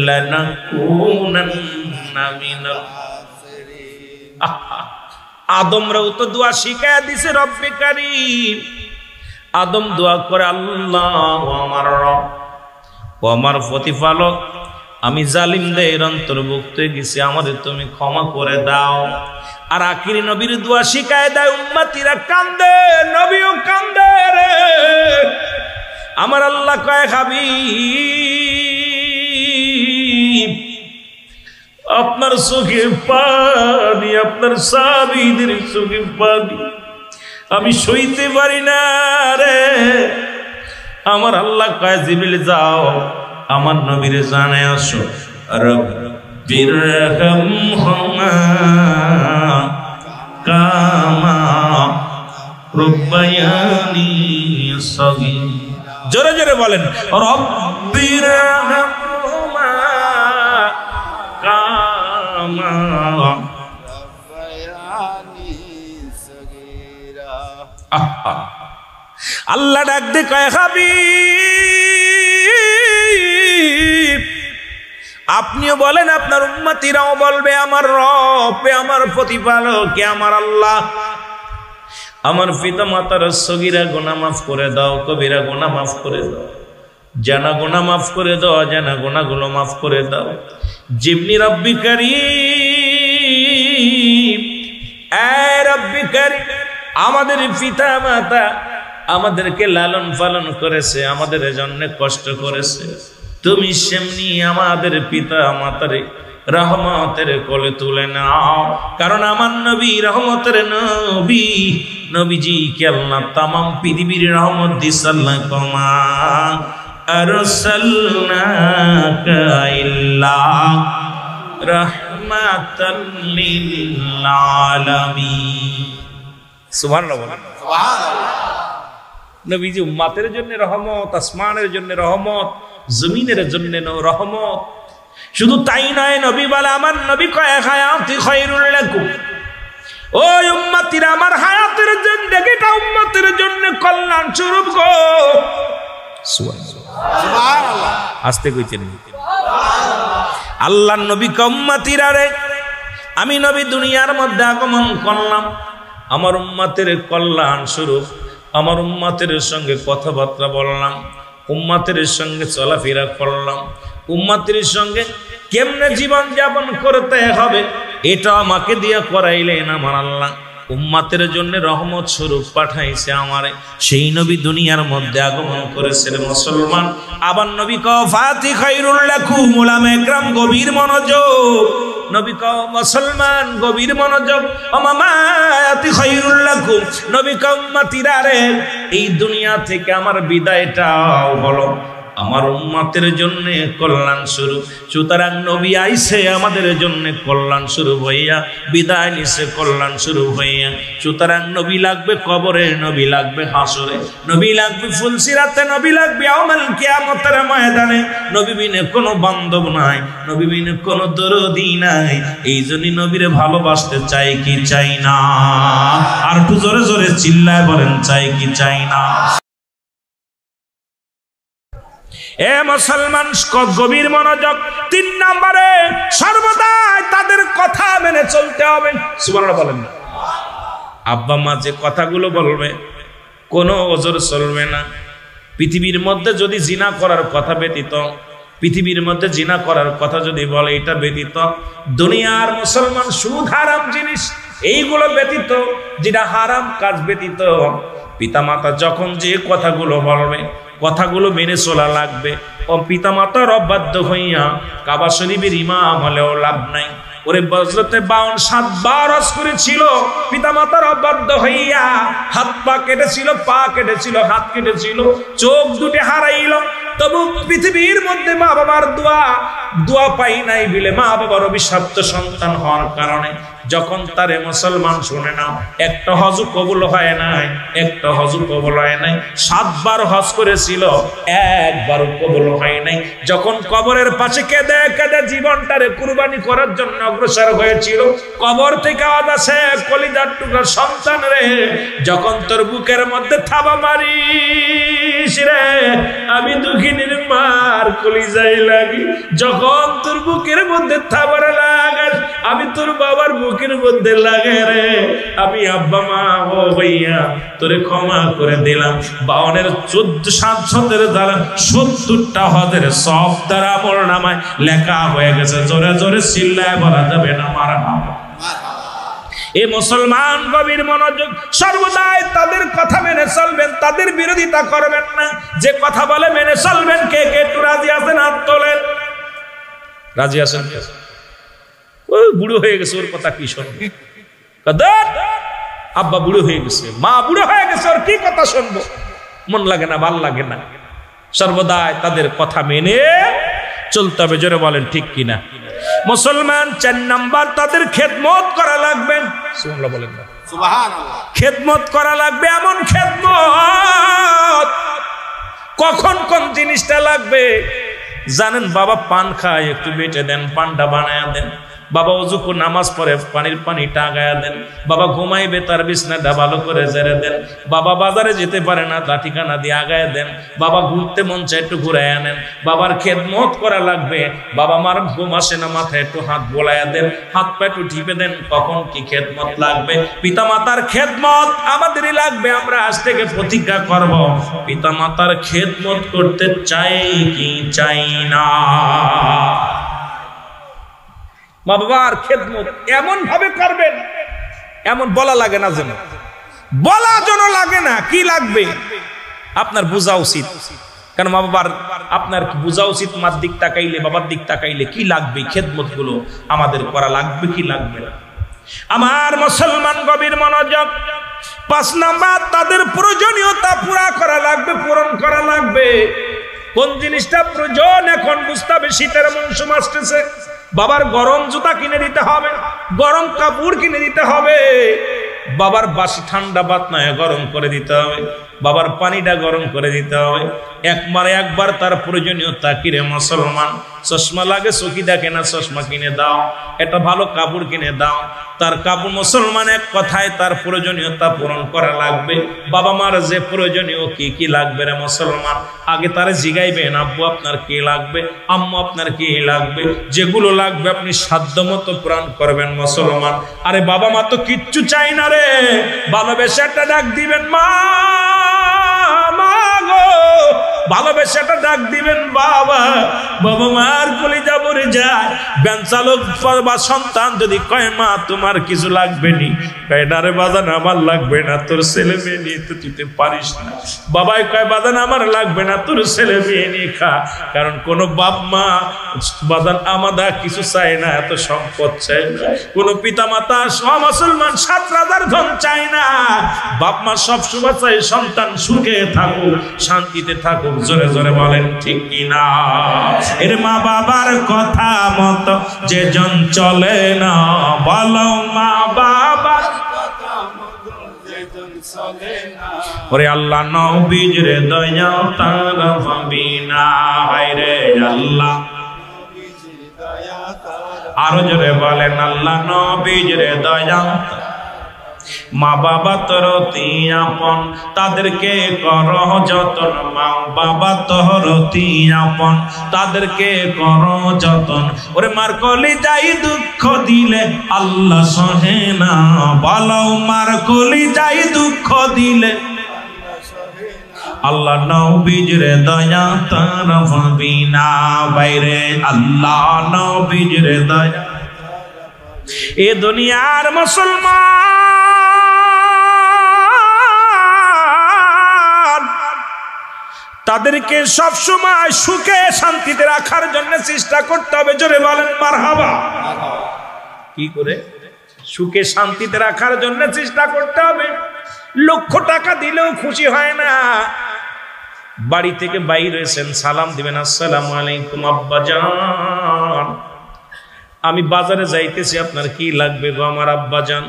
লানাকুনান্না মিনাল খাসিরিন। আদমরাও তো দোয়া শিখায়া দিছে, রব্বে কারীম। আদম দোয়া করে, আল্লাহ আমার রব, ও আমার প্রতিপালক, আমি জালিমদের অন্তর্ভুক্ত হয়ে গেছি, আমাদের তুমি ক্ষমা করে দাও। আর আখিরি নবীর দোয়া শিখায় দেয়, উম্মতিরা কান্দে, নবীও কান্দে রে। আমার আল্লাহ কয়, হাবিব, আপনার চোখে পানি, আপনার সাহাবীদের চোখে পানি আমি সইতে পারি না রে। আমার আল্লাহ কয়, জিবরিল যাও, আমার নবীরে জানায় আসো, রব্বিরহামহুমা কামা রাব্বায়ানি সগীরা। জোরে জোরে বলেন, রব্বিরহামহুমা কামা রাব্বায়ানি সগীরা। আল্লাহ ডাক দে কয়, হাবিব, আপনিও বলেন, আপনার উম্মতিরাও বলবে, আমার রব, আমার প্রতিপালক, আমার আল্লাহ, আমার পিতা মাতার সগীরা গুনাহ মাফ করে দাও, কবিরা গুনাহ মাফ করে দাও, জানা গুনাহ মাফ করে দাও, অজানা গুনাহগুলো মাফ করে দাও। জিবনি রব্বি কারীম, এ রব্বি কারীম, আমাদের পিতা মাতা আমাদেরকে লালন পালন করেছে, আমাদের জন্য কষ্ট করেছে, তুমি সেমনি আমাদের পিতা মাতারে রহমতের কোলে তুলে নাও। কারণ আমার নবী রহমতের নবী, নবীজিকে আল্লাহ তামাম পৃথিবীর রহমত দিয়েছে। আল্লাহ আরসালনাকা ইল্লা রাহমাতাল লিল আলামিন। সুবহানাল্লাহ, সুবহানাল্লাহ। নবীজি উম্মতের জন্য রহমত, আসমানের জন্য রহমত, জমিনের জন্য রহমত। শুধু তাই নয়, নবী বলে, আমার নবী কয়, হায়াতি খায়রুল লাকুম, ওই উম্মতিরা আমার হায়াতের জিন্দেগিটা উম্মতের জন্য কল্যাণ স্বরূপ গো। সুবহানাল্লাহ, আস্তে কইতেন। আল্লাহর নবী কয়, উম্মতিরা রে, আমি নবী দুনিয়ার মধ্যে আগমন করলাম আমার উম্মতের কল্যাণ স্বরূপ। আমার উম্মতের সঙ্গে কথাবার্তা বললাম, উম্মতের সঙ্গে চলাফেরা করলাম, উম্মতের সঙ্গে কেমনে জীবন যাপন করতে হবে এটা আমাকে দিয়ে করাইলেন আমার আল্লাহ। উম্মতের জন্য রহমত স্বরূপ পাঠাইছে আমারে, সেই নবী দুনিয়ার মধ্যে আগমন করেছেন। মুসলমান, আবার নবী কও, ফাতি খায়রুল লাকুম, উলামা একরাম গভীর মনোযোগ। নবী কও, মুসলমান গভীর মনোযোগ, মামাতি খায়রুল লাকুম, নবী কও, উম্মতিরা রে, এই দুনিয়া থেকে আমার বিদায়টাও হলো, আমার উম্মতের জন্য কল্যাণ স্বরূপ। সুতরাং নবী আইছে আমাদের জন্য কল্যাণ স্বরূপ হইয়া, বিদায় নিছে কল্যাণ স্বরূপ হইয়া। সুতরাং নবী লাগবে কবরে, নবী লাগবে হাসরে, নবী লাগবে ফুলসিরাতে, নবী লাগবে ইয়াউমুল কিয়ামতের ময়দানে। নবী বিনে কোনো বান্ধব নাই, নবী বিনে কোনো দরদি নাই। এই জন্যই নবীরে ভালোবাসতে চাই কি চাই না? আর একটু জোরে জোরে চিল্লায় বলেন, চাই কি চাই না? এ মুসলমান, গভীর মনোযোগ। 3 নম্বরে সর্বদা তাদের কথা মেনে চলতে হবে। সুবহানাল্লাহ বলেন না? আব্বা মা যে কথাগুলো বলবে কোনো ওজর চলবে না। পৃথিবীর মধ্যে যদি জিনা করার কথা ব্যতীত, পৃথিবীর মধ্যে জিনা করার কথা যদি বলে এটা ব্যতীত, দুনিয়ার মুসলমান সুদ হারাম জিনিস এইগুলো ব্যতীত, যেটা হারাম কাজ ব্যতীত, পিতামাতা যখন যে কথাগুলো বলবে কথাগুলো মেনে চলা লাগবে। ও পিতামাতার অবাধ্য হইয়া কাবা শরীফের ইমাম হলেও লাভ নাই। ওরে বজরতে 52 বার হজ করেছিল, পিতামাতার অবাধ্য হইয়া হাত পা কেটেছিল, পা কেটেছিল, হাত কেটেছিল, চোখ দুটি হারাইল, তবু পৃথিবীর মধ্যে মা বাবার দোয়া পাই নাই বলে, মা বাবার অভিশপ্ত সন্তান হওয়ার কারণে যখন তারে মুসলমান শুনে নাও, একটা হজ কবুল হয় নাই, একটা হজ কবুল হয় নাই। 7 বার হজ করেছিল, একবারও কবুল হয় নাই। যখন কবরের পাশে কেঁদে কেঁদে জীবনটারে কুরবানি করার জন্য অগ্রসর হয়েছিল, কবর থেকে আওয়াজ আসে, কলিজার টুকরা সন্তান রে, যখন তোর বুকের মধ্যে থাবা মারিস রে, আমি দুঃখিনীর মার কলিজায় লাগি। যখন তোর বুকের মধ্যে থাবার লাগাস, আমি তোর বাবার বুকের মধ্যে লাগে রে, আমি আব্বা মা ও ভাইয়া তোরে ক্ষমা করে দিলাম। 52-এর 14,700 দ্বারা 70টা হজের সব দ্বারা আমল নামায় লেখা হয়ে গেছে। জোরে জোরে চিল্লায় বলা যাবে না মারহাবা। এ মুসলমান, গভীর মনোযোগ। সর্বদাই তাদের কথা মেনে চলবেন, তাদের বিরোধিতা করবেন না। যে কথা বলে মেনে চলবেন। কে কে একটু রাজি আছেন? হাত তোলেন। রাজি আছেন? ও বুড়ো হয়ে গেছে, ওর কথা কি শুনবে? আব্বা বুড়ো হয়ে গেছে, মা বুড়ো হয়ে গেছে, ওর কি কথা শুনবো? মন লাগে না, ভাল লাগে না। সর্বদাই তাদের কথা মেনে চলতে হবে। জোরে বলেন ঠিক কিনা? মুসলমান 4 নাম্বার, তাদের খেদমত করা লাগবে। সুবহানাল্লাহ বলেন না? সুবহানাল্লাহ। খেদমত করা লাগবে। এমন খেদমত, কখন কোন জিনিসটা লাগবে জানেন? বাবা পান খায়, একটু বেটে দেন, পানটা বানায়া দেন। বাবা ওযু করে নামাজ পড়ে, পানিটা আগায়া দেন। বাবা ঘুমাইবে, তার বিছনাটা ভালো করে ঝেড়ে দেন। বাবা বাজারে যেতে পারে না, লাঠিখানা দিয়ে আগায়া দেন। বাবা ঘুরতে মন চায়, একটু ঘুরাইয়া নেন। বাবার খেদমত করা লাগবে। বাবা মার ঘুম আসে না, মাথায় একটু হাত বোলাইয়া দেন, হাত পা একটু টিপে দেন। কখন কি খেদমত লাগবে? পিতামাতার খেদমত আমাদেরই লাগবে। আমরা আজ থেকে প্রতিজ্ঞা করব, পিতামাতার খেদমত করতে চাই কি চাই না। মা বাবার খেদমত এমন ভাবে করবেন, এমন বলা লাগে না, যেন বলা যেন লাগে না। কি লাগবে আপনার বোঝা উচিত। কারণ মা বাবার আপনার বোঝা উচিত, মার দিক তাকাইলে, বাবার দিক তাকাইলে কি লাগবে, খেদমত গুলো আমাদের করা লাগবে কি লাগবে না। আমার মুসলমান, গভীর মনোযোগ। 5 নাম্বার, তাদের প্রয়োজনীয়তা পুরা করা লাগবে, পূরণ করা লাগবে। কোন জিনিসটা প্রয়োজন এখন বুঝতে হবে। শীতের মৌসুম আসতেছে, বাবার গরম জুতা কিনে দিতে হবে, গরম কাপড় কিনে দিতে হবে। বাবার বাসি ঠান্ডা ভাত নয়, গরম করে দিতে হবে। বাবার পানিটা গরম করে দিতে হবে। একবার তার প্রয়োজনীয়তা কিরে মুসলমান। চশমা লাগে, চোখি দেখে না, চশমা কিনে দাও। একটা ভালো কাপড় কিনে দাও। তার কাপড় মুসলমান, এক কথায় তার প্রয়োজনীয়তা পূরণ করা লাগবে। বাবা মার যে প্রয়োজনীয় কি কি লাগবে রে মুসলমান, আগে তারে জিগাইবেন, আব্বু আপনার কি লাগবে, আম্মু আপনার কি লাগবে। যেগুলো লাগবে আপনি সাধ্যমতো পূরণ করবেন মুসলমান। আরে বাবা মা তো কিচ্ছু চাই না রে, ভালোবেসে একটা ডাক দিবেন, মা মা গো, ভালোবেসে একটা ডাক দিবেন বাবা। বাবা মার কলিজা ভরে যায়। ভ্যান চালক বা সন্তান যদি কয়, মা তোমার কিছু লাগবে নি, কয় না রে বাজান আমার লাগবে না, তোর ছেলে মেয়ে নিয়ে তো তুই পারিস না। বাবাই কয়, বাজান আমার লাগবে না, তোর ছেলে মেয়ে নিয়ে খা। কারণ কোন বাপ মা বাজান আমাদের কিছু চায় না, এত সম্পদ চায় না। কোন পিতা মাতা মুসলমান 7 রাজার ধন চায় না। বাপ মা সবসময় চায় সন্তান সুখে থাকুক, শান্তিতে থাকুক, জোরে জোরে বলেন ঠিক কিনা? এর মা বাবার কথা মতো যে জন চলে না, বলো মা বাবার কথা মতো যে জন চলে না। ওরে আল্লাহ নবীর রে দয়া তার পাবি না, হায়রে আল্লাহ আরো জোরে বলেন আল্লাহ নবীর রে দয়া। মা বাবা তোর অতি আপন, তাদেরকে কর যতন। মা বাবা তোর অতি আপন, তাদেরকে কর যতন। ওরে মার কলিজায় দুঃখ দিলে আল্লাহ সহে না, বলো মার কলিজায় দুঃখ দিলে আল্লাহ নবীর দয়া তার পাবি না, বাইরে আল্লাহ নবীর দয়া। এ দুনিয়ার মুসলমান তাদেরকে সব সময় সুখে শান্তিতে রাখার জন্য চেষ্টা করতে হবে। জোরে বলেন মারহাবা। কি করে? সুখে শান্তিতে রাখার জন্য চেষ্টা করতে হবে। লক্ষ টাকা দিলেও খুশি হয় না। বাড়ি থেকে বাইরে হয়েছেন, সালাম দিবেন, আসসালামু আলাইকুম আব্বাজান, আমি বাজারে যাইতেছি, আপনার কি লাগবে গো আমার আব্বাজান?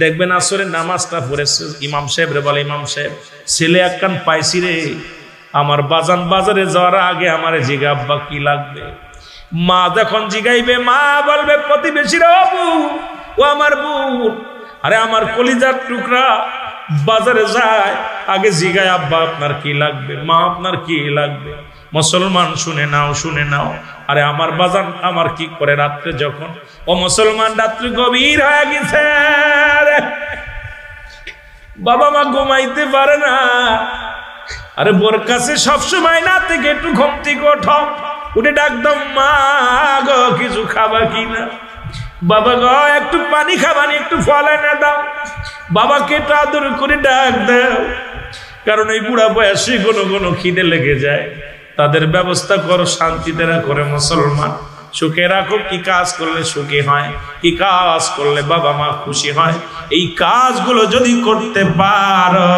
দেখবেন আসরে নামাজটা পড়েছে, ইমাম সাহেব রে বলে, ইমাম সাহেব ছেলে একখান পাইছি রে, আমার বাজান বাজারে যাওয়ার আগে আমার জিগা আব্বা কি লাগবে। মা যখন জিগাইবে, মা বলবে প্রতিবেশীর বাবু, ও আমার বোন, আরে আমার কলিজার টুকরা বাজারে যায়, আগে জিগায় আব্বা আপনার কি লাগবে, মা আপনার কি লাগবে। মুসলমান শুনে নাও, শুনে নাও। আরে আমার বাজান আমার কি করে রাত্রে যখন, ও মুসলমান রাত্রি গভীর হয়ে গেছে, বাবা মা ঘুমাইতে পারে না, আরে বোর কাছে সবসময় না থেকে একটু ঘুম থেকে ওঠো, উঠে ডাকদাম মা গো কিছু খাবা কিনা, বাবা গো একটু পানি খাবানি, একটু ফল এনে দাও, বাবাকে একটু আদর করে ডাক দাও। কারণ এই বুড়া বয়সে কোনো কোনো খিদে লেগে যায়, তাদের ব্যবস্থা করো, শান্তিতে রাখো রে মুসলমান, সুখে রাখো। কি কাজ করলে সুখী হয়, কি কাজ করলে বাবা মা খুশি হয়, এই কাজগুলো যদি করতে পারো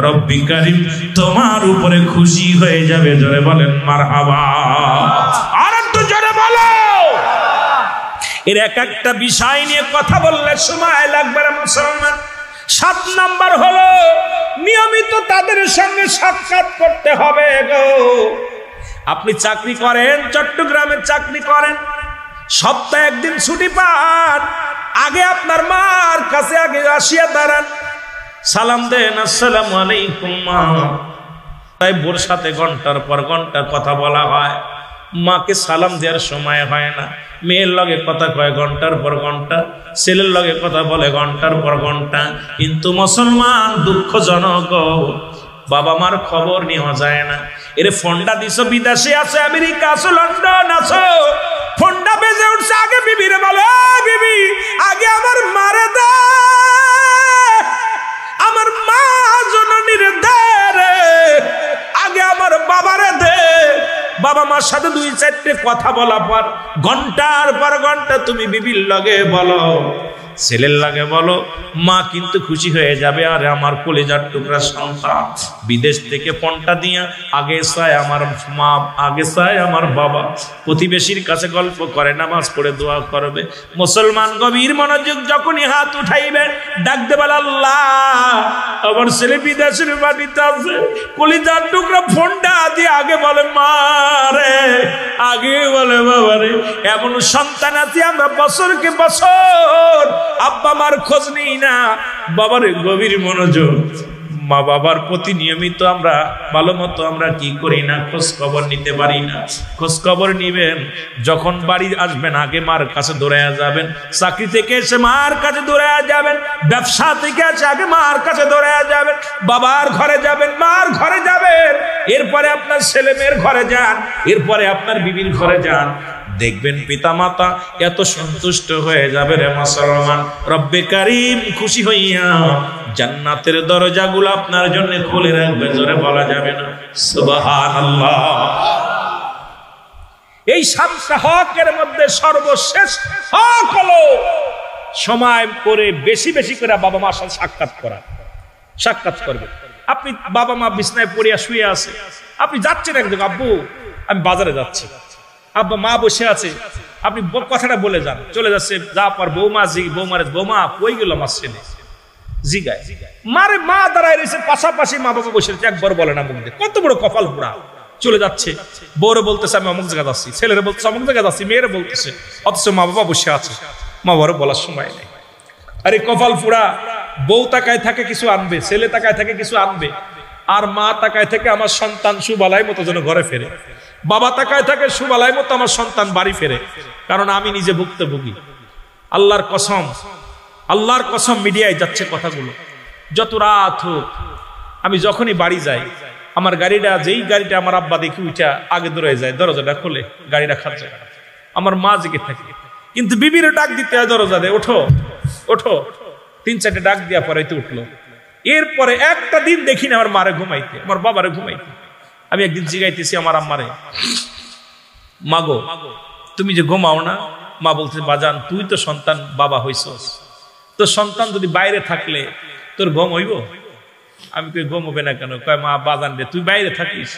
রব্বি কারীম তোমার উপরে খুশি হয়ে যাবে। জোরে বলেন মারহাবা। আর একটু জোরে বলো। এর এক একটা বিষয় নিয়ে কথা বললে সময় লাগবে রে মুসলমান। 7 নাম্বার হলো নিয়মিত তাদের সঙ্গে সাক্ষাৎ করতে হবে গো। আপনি চাকরি করেন, চট্টগ্রামে চাকরি করেন, সপ্তাহে একদিন ছুটি পান, আগে আপনার মার কাছে আগে আসিয়া দাঁড়ান, সালাম দেন, আসসালামু আলাইকুম মা। তাই বোর সাথে ঘন্টার পর ঘন্টা কথা বলা হয়, মাকে সালাম দেওয়ার সময় হয় না। মেয়ের লগে কথা কয় ঘন্টার পর ঘন্টা, ছেলের লগে কথা বলে ঘন্টার পর ঘন্টা। কিন্তু মুসলমান দুঃখজনক, বাবা মার খবর নেওয়া যায় না। এর ফোনটা দিছো, বিদেশে আছে, আমেরিকা আছো, লন্ডন আছো, ফোনটা বেজে উঠছে, আগে বিবিরে বলে, বিবি আগে আমার মারে দে, আমার মা জননীর দে রে, আগে আমার বাবারে দে। বাবা মার সাথে 2-4টে কথা বলা পর ঘন্টার পর ঘন্টা তুমি বিবির লগে বলো, ছেলের লাগে বলো, মা কিন্তু খুশি হয়ে যাবে। আরে আমার কলিজার টুকরা সন্তান বিদেশ থেকে ফোনটা দিয়া আগে চায় আমার মা, আগে চায় আমার বাবা, প্রতিবেশীর কাছে গল্প করে, নামাজ পড়ে দোয়া করবে। মুসলমান গভীর মনোযোগ যখনই হাত উঠাইবে, ডাক দেবে আল্লাহ আমার ছেলে বিদেশের বাড়িতে আছে, কলিজার টুকরা ফোনটা দিয়ে আগে বলে মা রে, আগে বলে বাবা রে। এমন সন্তান আছে আমরা বছরকে বছর আব্বা মার খোঁজ নিই না। বাবার গভীর মনোযোগ, মা বাবার প্রতি নিয়মিত আমরা ভালো মতো আমরা কি করি না, খোঁজ খবর নিতে পারি না। খোঁজ খবর নিবেন, যখন বাড়ি আসবেন আগে মার কাছে দৌড়ায়া যাবেন, চাকরি থেকে এসে মার কাছে দৌড়ায়া যাবেন, ব্যবসা থেকে এসে আগে মার কাছে দৌড়ায়া যাবেন, বাবার ঘরে যাবেন, মার ঘরে যাবেন, এরপরে আপনার ছেলে মেয়ের ঘরে যান, এরপরে আপনার বিবির ঘরে যান। দেখবেন পিতামাতা এত সন্তুষ্ট হয়ে যাবে রে মুসলমান, রব্বে কারীম খুশি হইয়া জান্নাতের দরজাগুলো আপনার জন্য খুলে রাখবে। জোরে বলা যাবে না সুবহানাল্লাহ। এই 7টা হকের মধ্যে সর্বশেষ হক হলো সময় করে বেশি বেশি করে বাবা মার সাথে সাক্ষাৎ করা। সাক্ষাৎ করবে। আপনি বাবা মা বিছনায় পড়িয়া শুয়ে আছে, আপনি যাচ্ছেন একদম, আব্বু আমি বাজারে যাচ্ছি, আব্বা মা বসে আছে, আপনি কথাটা বলে যান, চলে যাচ্ছে, যা পর বৌমা বৌমা কই গেল আমার ছেলে, জিগায় মারে, মা দাঁড়ায় রয়েছে পাশাপাশি, মা বাবা বসে রয়েছে, একবার বলে না মুখ দিয়ে, কত বড় কপাল পোড়া। চলে যাচ্ছে, বউরে বলতেছে আমি অমুক জায়গা যাচ্ছি, ছেলেরা বলতেছে অমুক জায়গা যাচ্ছি, মেয়েরা বলতেছে, অথচ মা বাবা বসে আছে, মা বাবারও বলার সময় নেই। আরে কপাল পোড়া, বউ তাকায় থাকে কিছু আনবে, ছেলে তাকায় থাকে কিছু আনবে, আর মা তাকায় থেকে আমার সন্তান সুবালাই মতো যেন ঘরে ফেরে, বাবা তাকায় থাকে সুবালাই মতো আমার সন্তান বাড়ি ফেরে, কারণ আমি নিজে ভুক্তভোগী। আল্লাহর কসম মিডিয়ায় যাচ্ছে কথাগুলো, যত রাত হোক আমি যখনই বাড়ি যাই, আমার গাড়িটা, যেই গাড়িটা আমার আব্বা দেখি উঠা আগে দৌড়ে যায়, দরজাটা খুলে গাড়িটা খাচ্ছে, আমার মা জেগে থাকে, কিন্তু বিবির ডাক দিতে হয়, দরজা দেয়, ওঠো ওঠো, 3-4টে ডাক দিয়া পড়াইতে উঠলো। এরপরে একটা দিন দেখি না আমার মারে ঘুমাইতে, আমার বাবারে ঘুমাইতে। আমি একদিন জিগাইতেছি আমার আম্মারে, মাগো তুমি যে ঘুমাও না? মা বলছে বাজান তুই তো সন্তান বাবা হইছস, তোর সন্তান যদি বাইরে থাকলে তোর ঘুম হইব? আমি কই ঘুম হবে না কেন? কয় মা বাজান রে তুই বাইরে থাকিস,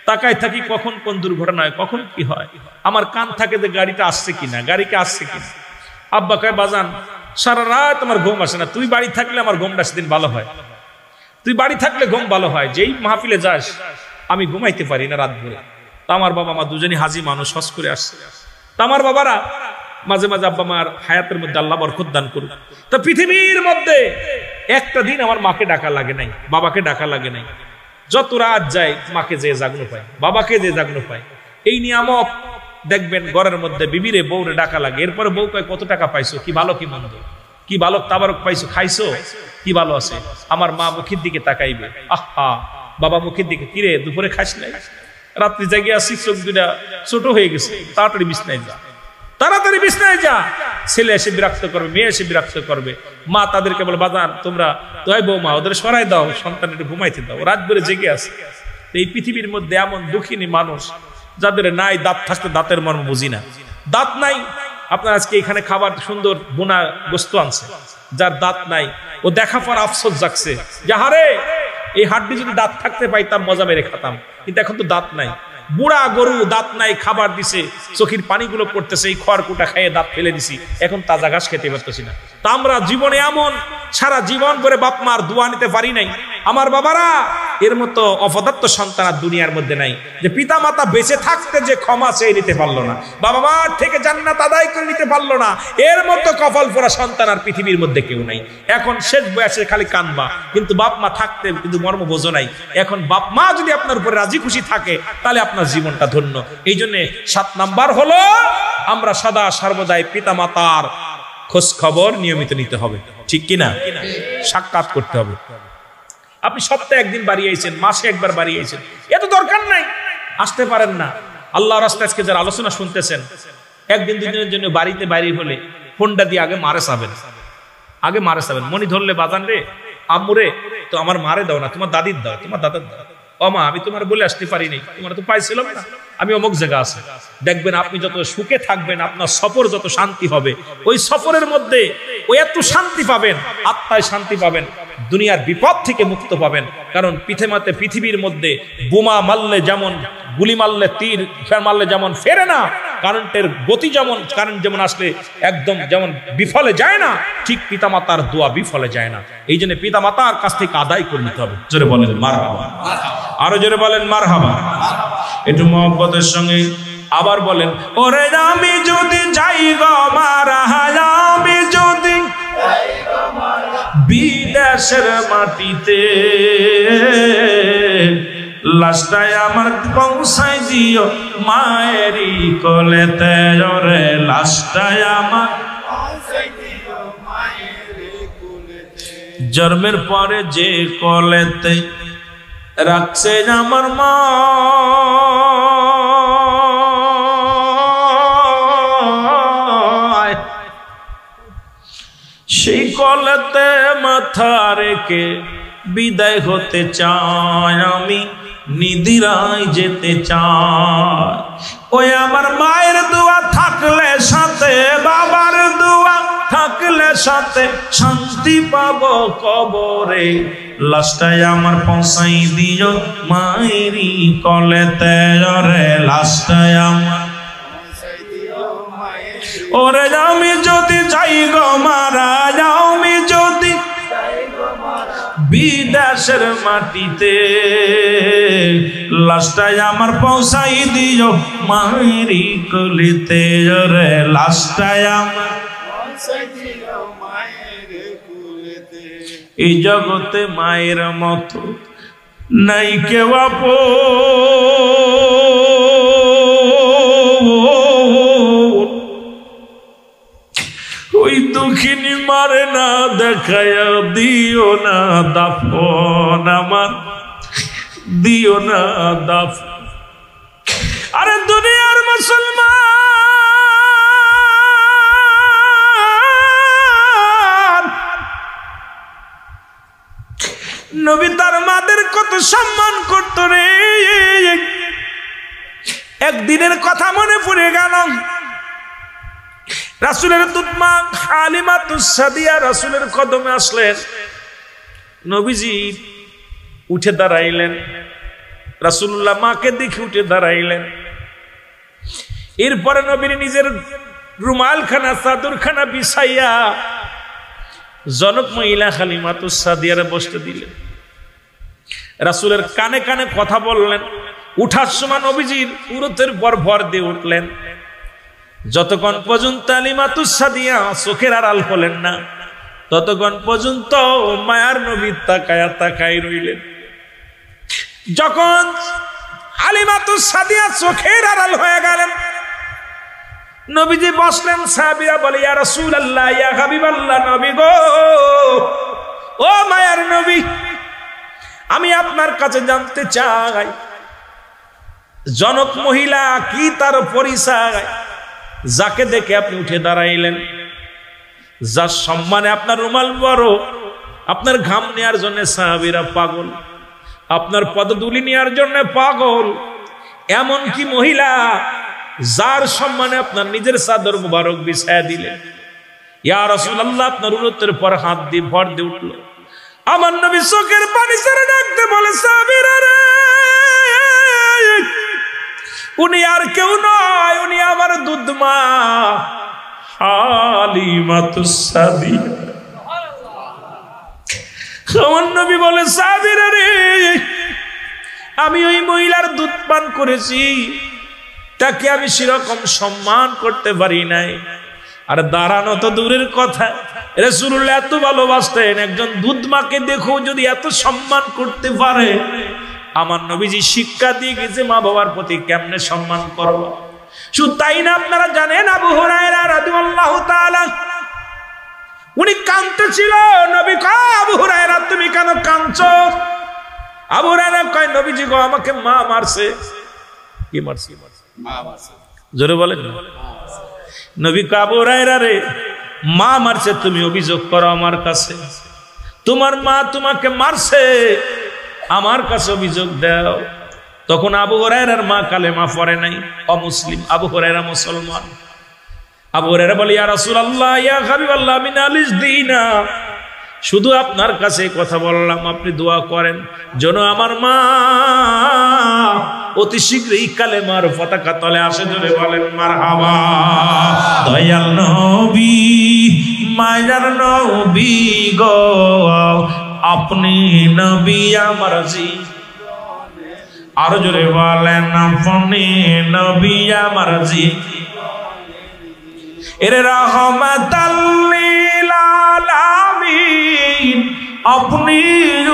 তাকায় থাকি কখন কোন দুর্ঘটনা হয়, কখন কি হয়, আমার কান থাকে যে গাড়িটা আসছে কিনা, গাড়িকে আসছে কিনা। আব্বা কয় বাজান সারা রাত আমার ঘুম আসে না, তুই বাড়ি থাকলে আমার ঘুমটা সেদিন ভালো হয়, তুই বাড়ি থাকলে ঘুম ভালো হয়, যেই মাহফিলে যাস আমি ঘুমাইতে পারি না রাত ভরে। তা আমার বাবা মা দুজনই হাজি মানুষ, হজ করে আসছে। তা আমার বাবারা মাঝে মাঝে আব্বা মার হায়াতের মধ্যে আল্লাহ বরকত দান করুক। তা পৃথিবীর মধ্যে একটা দিন আমার মাকে ডাকা লাগে নাই, বাবাকে ডাকা লাগে নাই। যত রাত যায় মাকে যে জাগনো পায়, বাবাকে যে জাগনো পায়। এই নিয়ামত দেখবেন ঘরের মধ্যে বিবিরে বউরে ডাকা লাগে, এরপরে বউ কয় কত টাকা পাইছো, কি ভালো কি মন্দ, কি বালক তাবারক পাইছো, খাইছো, কি ভালো আছে। আমার মা মুখের দিকে তাকাইবে, আহা, বাবা মুখের দিকে, কিরে দুপুরে খাস নাই, রাত্রি জায়গায় আসি, চোখ দুটা ছোট হয়ে গেছে, তাড়াতাড়ি বিছনায় যা, তাড়াতাড়ি বিছনায় যা। ছেলে এসে বিরক্ত করবে, মেয়ে এসে বিরক্ত করবে, মা তাদেরকে বলে বাজান তোমরা দয় বৌমা ওদের সরাই দাও, সন্তান একটু ঘুমাইতে দাও, রাত ভরে জেগে আছে। এই পৃথিবীর মধ্যে এমন দুঃখিনী মানুষ যাদের নাই দাঁত থাকতে দাঁতের মর্ম বুঝি না, দাঁত নাই। আপনার আজকে এখানে খাবার সুন্দর বোনা গোস্ত আনছে, যার দাঁত নাই ও দেখা পর আফসোস জাগছে যে হারে এই হাড্ডি যদি দাঁত থাকতে পাইতাম মজা মেরে খাতাম, কিন্তু এখন তো দাঁত নাই। বুড়া গরু দাঁত নাই, খাবার দিছে, চোখের পানিগুলো পড়তেছে, এই খড়কুটা খাইয়ে দাঁত ফেলে দিছি, এখন তাজা ঘাস খেতে পারতেছি না। তা আমরা জীবনে এমন সারা জীবন করে বাপ মার দোয়া নিতে পারি নাই। আমার বাবারা এর মতো অপদার্থ সন্তান আর দুনিয়ার মধ্যে নাই, যে পিতা মাতা বেঁচে থাকতে যে ক্ষমা চেয়ে নিতে পারলো না, বাবা মার থেকে জান্নাত আদায় করে নিতে পারলো না, এর মতো কপাল পোড়া সন্তান আর পৃথিবীর মধ্যে কেউ নাই। এখন শেষ বয়সে খালি কানবা, কিন্তু বাপ মা থাকতে কিন্তু মর্ম বোঝো নাই। এখন বাপ মা যদি আপনার উপরে রাজি খুশি থাকে তাহলে আপনার জীবনটা ধন্য। এই জন্য 7 নাম্বার হলো আমরা সদা সর্বদাই পিতা মাতার খোঁজ খবর নিয়মিত নিতে হবে, ঠিক কিনা? সাক্ষাৎ করতে হবে। আপনি সপ্তাহে একদিন বাড়ি আইছেন, মাসে একবার বাড়ি আইছেন, এত দরকার নাই, আসতে পারেন না। আল্লাহর রাস্তায় আজকে যারা আলোচনা শুনতেছেন, একদিন দুদিনের জন্য বাড়িতে বাইরে হলে ফোনটা দিয়ে আগে মারে চাবেন, আগে মারে চাবেন। মনি ধরলে বাজান রে, আম্মুরে তো আমার মারে দাও না, তোমার দাদির দাও, তোমার দাদার দাও। অমা আমি তোমার বলে আসতে পারিনি, তোমার তো পাইছিলাম না, আমি অমুক জায়গা আছে। দেখবেন আপনি যত সুখে থাকবেন, আপনার সফর যত শান্তি হবে, ওই সফরের মধ্যে ওই এত শান্তি পাবেন, আত্মায় শান্তি পাবেন, দুনিয়ার বিপদ থেকে মুক্ত পাবেন। কারণ পৃথিবীর মধ্যে বোমা মারলে যেমন, গুলি মারলে, তীর মারলে যেমন ফেরে না, কারেন্টের গতি যেমন, কারেন্ট যেমন আসলে একদম যেমন বিফলে যায় না, ঠিক পিতামাতার দোয়া বিফলে যায় না। এই জন্য পিতামাতার কাছ থেকে আদায় করে নিতে হবে। জোরে বলেন মারহাবা, আরো জোরে বলেন মারহাবা, একটু মহব্বতের সঙ্গে আবার বলেন, ওরে আমি যদি যাই গো মারা, আমি যদি বিদেশের মাটিতে, লাশটাই আমার পৌঁছাই দিও মায়েরই কোলেতে, ওরে লাশটাই আমার পৌঁছাই দিও মায়েরই কোলেতে, জন্মের পরে যে কোলেতে রাখছে আমার মা, সেই কোলেতে মাথা রেখে বিদায় হতে চাই, আমি নিদিরায় যেতে চাই। ওই আমার মায়ের দোয়া থাকলে সাথে, বাবার দোয়া থাকলে সাথে শান্তি পাবো কবরে, লাশটাই আমার পৌঁছাই দিও মায়েরি কলেতে রে, লাশটাই আমার ওরে আমি যদি যাই গো মারা, আমি যদি বিদেশের মাটিতে, লাশটাই আমার পৌঁছাই দিও মায়েরি কলিতে রে, লাশটাই আমার এই জগতে মায়ের মতো নাই কেউ ওই দুঃখিনী মারে না দেখায় দিও না দাফন আমার, দিও না দাফন। আরে দুনিয়ার মুসলমান, নবী তার মাদের কত সম্মান করত রে। একদিনের কথা মনে পড়ে গেল, রাসূলের দুধ মা হালিমাতুস সাদিয়া রাসূলের কদমে আসলেন। নবীজি উঠে দাঁড়াইলেন, রাসূলুল্লাহ মাকে দেখে উঠে দাঁড়াইলেন। এরপরে নবীর নিজের রুমালখানা চাদরখানা বিছাইয়া জনক মহিলা হালিমাতুস সাদিয়ারে বসতে দিলেন। রাসূলের কানে কানে কথা বললেন। উঠার সময় নবীজির উরতের পর ভর দিয়ে উঠলেন। যতক্ষণ পর্যন্ত হালিমাতুস সাদিয়া চোখের আড়াল হলেন না, ততক্ষণ পর্যন্ত মায়ার নবী তাকায়া তাকাই রইলেন। যখন হালিমাতুস সাদিয়া চোখের আড়াল হয়ে গেলেন, নবীজি বসলেন। সাহাবীরা বলে, ইয়া রাসূলুল্লাহ, ইয়া হাবিবাল্লাহ, নবী গো, ও মায়ার নবী, আমি আপনার কাছে জানতে চাই, জনক মহিলা কি তার পরিচয়, যাকে দেখে আপনি উঠে দাঁড়াইলেন, যার সম্মানে আপনার রুমাল বড়, আপনার ঘাম নেয়ার জন্য সাহাবীরা পাগল, আপনার পদধূলি নেয়ার জন্য পাগল, এমন কি মহিলা যার সম্মানে আপনার নিজের চাদর মুবারক বিছায়া দিলেন। ইয়া রাসূলুল্লাহ, আপনার উরতের পর হাত দিয়ে ভর দিয়ে উঠল। আমার নবী চোখের পানি ছেড়ে ডাকতে বলে, সাহাবীরা রে, উনি আর কেউ নয়, উনি আমার দুধ মা হালিমাতুস সাদিয়া। আমার নবী বলে, সাহাবীরা রে, আমি ওই মহিলার দুধ পান করেছি, তাকে আমি সেরকম সম্মান করতে পারি নাই। আর দাঁড়ানো তো দূরের কথা, রাসূলুল্লাহ এত ভালোবাসতেন, একজন দুধ মাকে দেখো যদি এত সম্মান করতে পারে, আমার নবীজি শিক্ষা দিয়ে গেছে মা বাবার প্রতি কেমনে সম্মান করব। শুধু তাই না, আপনারা জানেন আবু হুরায়রা রাদিয়াল্লাহু তাআলা উনি কাঁদতেছিল। নবী কয়, আবু হুরায়রা তুমি কেন কাঁদছো? আবু হুরায়রা কয়, নবীজি গো, আমাকে মা মারছে। কি মারছে? মা মারছে। জোরে বলেন। নবী কয়, আবু হুরায়রা রে, মা মারছে, তুমি অভিযোগ করো আমার কাছে, তোমার মা তোমাকে মারছে, আমার কাছে অভিযোগ দাও। তখন আবু হুরায়রার মা কালেমা পড়ে নাই, অমুসলিম। আবু হুরায়রা মুসলমান। আবু হুরায়রা বলে, ইয়া রাসূলুল্লাহ, ইয়া হাবিবাল্লাহ, আমি নালিশ দিই না, শুধু আপনার কাছে কথা বললাম, আপনি দোয়া করেন যেন আমার মা অতি শীঘ্রই কালেমার পতাকা তলে আসে। জোরে বলেন মারহাবা। দয়াল নবী, মায়ার নবী গো, আপনি নবী আমার জীবনে, আর জোরে বলেন, আপনি নবী আমার জীবনে, এর রাহমাতাল লিল আলামিন, আপনি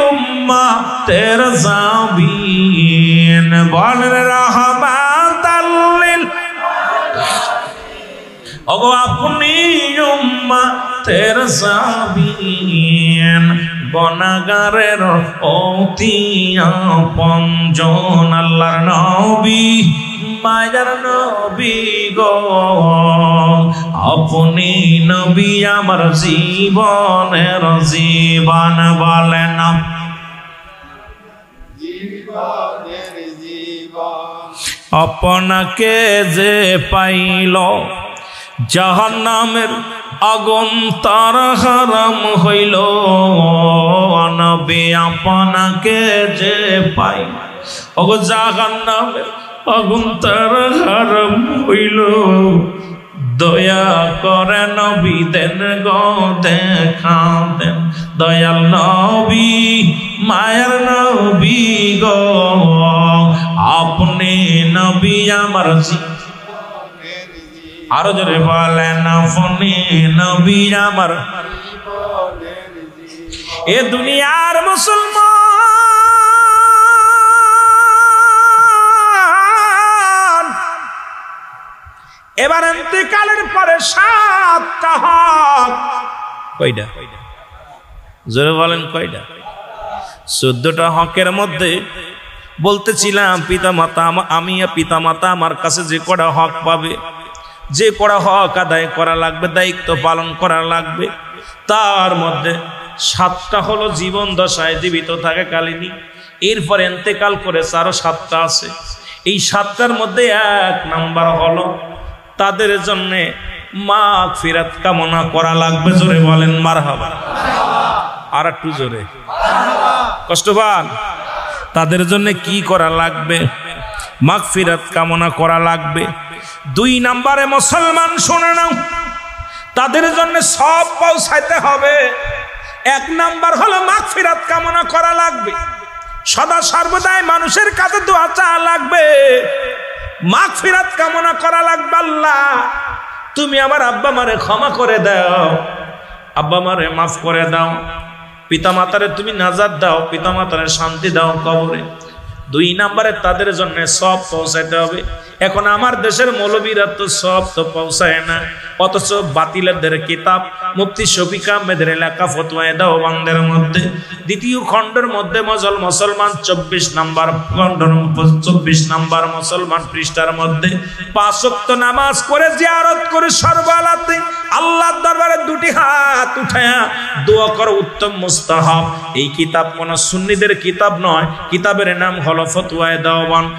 উম্মতের জাবিন, বলেন রাহমাতাল লিল আলামিন, ওগো আপনি উম্মতের জাবিন, গুনাহগারের অতি আপনজন, আল্লাহর নবী, মায়ার নবী গো, আপনি নবী আমার জীবনের জীবন, বলেন জীবনের জীবন। আপনাকে যে পাইল জাহান্নামের আগুন তার হারাম হইল নবী আপনাকে যে পাই ওগো জাহান্নামের আগুন তার হারাম হইল দয়া করে নবী দেন গো দেখা দেন দয়াল নবী মায়ের নবী গো আপনি নবী আমার আরো জোরে বলেন আপনি নবী আমার এ দুনিয়ার মুসলমান এবার ইন্তেকালের পরে 7টা হক কয়টা জোরে বলেন কয়টা 14টা হকের মধ্যে বলতেছিলাম পিতামাতা আমি পিতামাতা আমার কাছে যে কটা হক পাবে যে কটা হক আদায় করা লাগবে দায়িত্ব পালন করা লাগবে তার মধ্যে 7টা হলো জীবন দশায় জীবিত থাকে কালিনী এরপর ইন্তেকাল করে আরো 7টা আছে এই 7টার মধ্যে 1 নাম্বার হলো তাদের জন্য মাগফিরাত কামনা করা লাগবে জোরে বলেন মারহাবা আর একটু জোরে কষ্ট পান তাদের জন্য কি করা লাগবে মাগফিরাত কামনা করা লাগবে 2 নম্বরে মুসলমান শুনে নাও তাদের জন্য সব পৌঁছাইতে হবে 1 নাম্বার হলো মাগফিরাত কামনা করা লাগবে সদা সর্বদাই মানুষের কাছে দোয়া চাওয়া লাগবে মাগফিরাত কামনা করা লাগবে আল্লাহ তুমি আমার আব্বা মারে ক্ষমা করে দাও আব্বা মারে মাফ করে দাও পিতামাতারে তুমি নাজাত দাও পিতামাতারে শান্তি দাও কবরে 2 নম্বরে তাদের জন্য সব পৌঁছাইতে হবে এখন আমার দেশের মৌলবীরা তো সব তো পৌঁছায় না অথচ বাতিলদের কিতাব মুফতি শফিক আহমেদের লেখা ফতোয়া দেওবন্দের মধ্যে 2য় খণ্ডের মধ্যে মুসলমান 24 নম্বর খণ্ড 24 নম্বর মুসলমান পৃষ্ঠার মধ্যে 5 ওয়াক্ত নামাজ পড়ে জিয়ারত করে সর্ববেলাতে আল্লাহর দরবারে 2টি হাত উঠায়া দোয়া করা উত্তম মুস্তাহাব এই কিতাব কোন সুন্নিদের কিতাব নয় কিতাবের নাম হলো ফতোয়া দেওবন্দ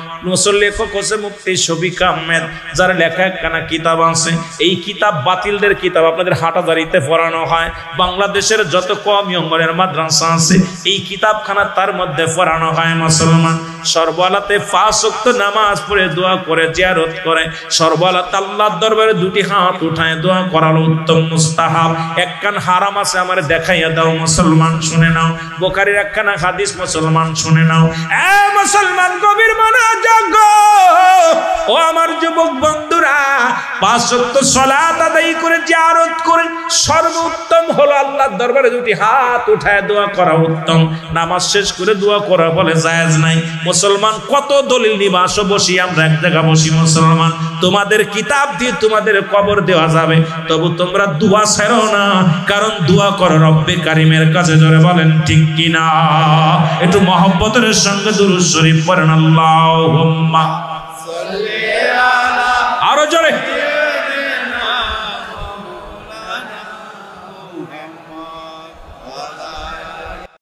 লেখক হোসেন মুফতি শফিক আহমেদ যার লেখা একখানা কিতাব আছে এই কিতাব বাতিলদের কিতাব আপনাদের হাটাজারিতে পড়ানো হয় বাংলাদেশের যত কওমি অঙ্গনের মাদ্রাসা আছে এই কিতাবখানা তার মধ্যে পড়ানো হয় মুসলমান সর্ববেলাতে 5 ওয়াক্ত নামাজ পড়ে দোয়া করে জিয়ারত করে সর্ববেলাতে আল্লাহর দরবারে 2টি হাত উঠায় দোয়া করার উত্তম মুস্তাহাব একখান হারাম আছে আমারে দেখাইয়া দাও মুসলমান শুনে নাও বুখারীর একখানা হাদিস মুসলমান শুনে নাও এ মুসলমান গভীর মনোযোগ ও আমার যুবক বন্ধুরা 5 ওয়াক্ত সালাত আদায় করে জিয়ারত করে সর্বোত্তম হলো আল্লাহর দরবারে 2টি হাত উঠায় দোয়া করা উত্তম নামাজ শেষ করে দোয়া করা বলে জায়েজ নাই মুসলমান কত দলিল নিবা আসো বসি আমরা এক জায়গা বসি মুসলমান তোমাদের কিতাব দিয়ে তোমাদের কবর দেওয়া যাবে তবু তোমরা দোয়া ছাড়ো না কারণ দোয়া করো রব্বে কারিমের কাছে জোরে বলেন ঠিক কিনা একটু মহব্বতের সঙ্গে দুরূদ শরীফ পড়েন আল্লাহুম্মা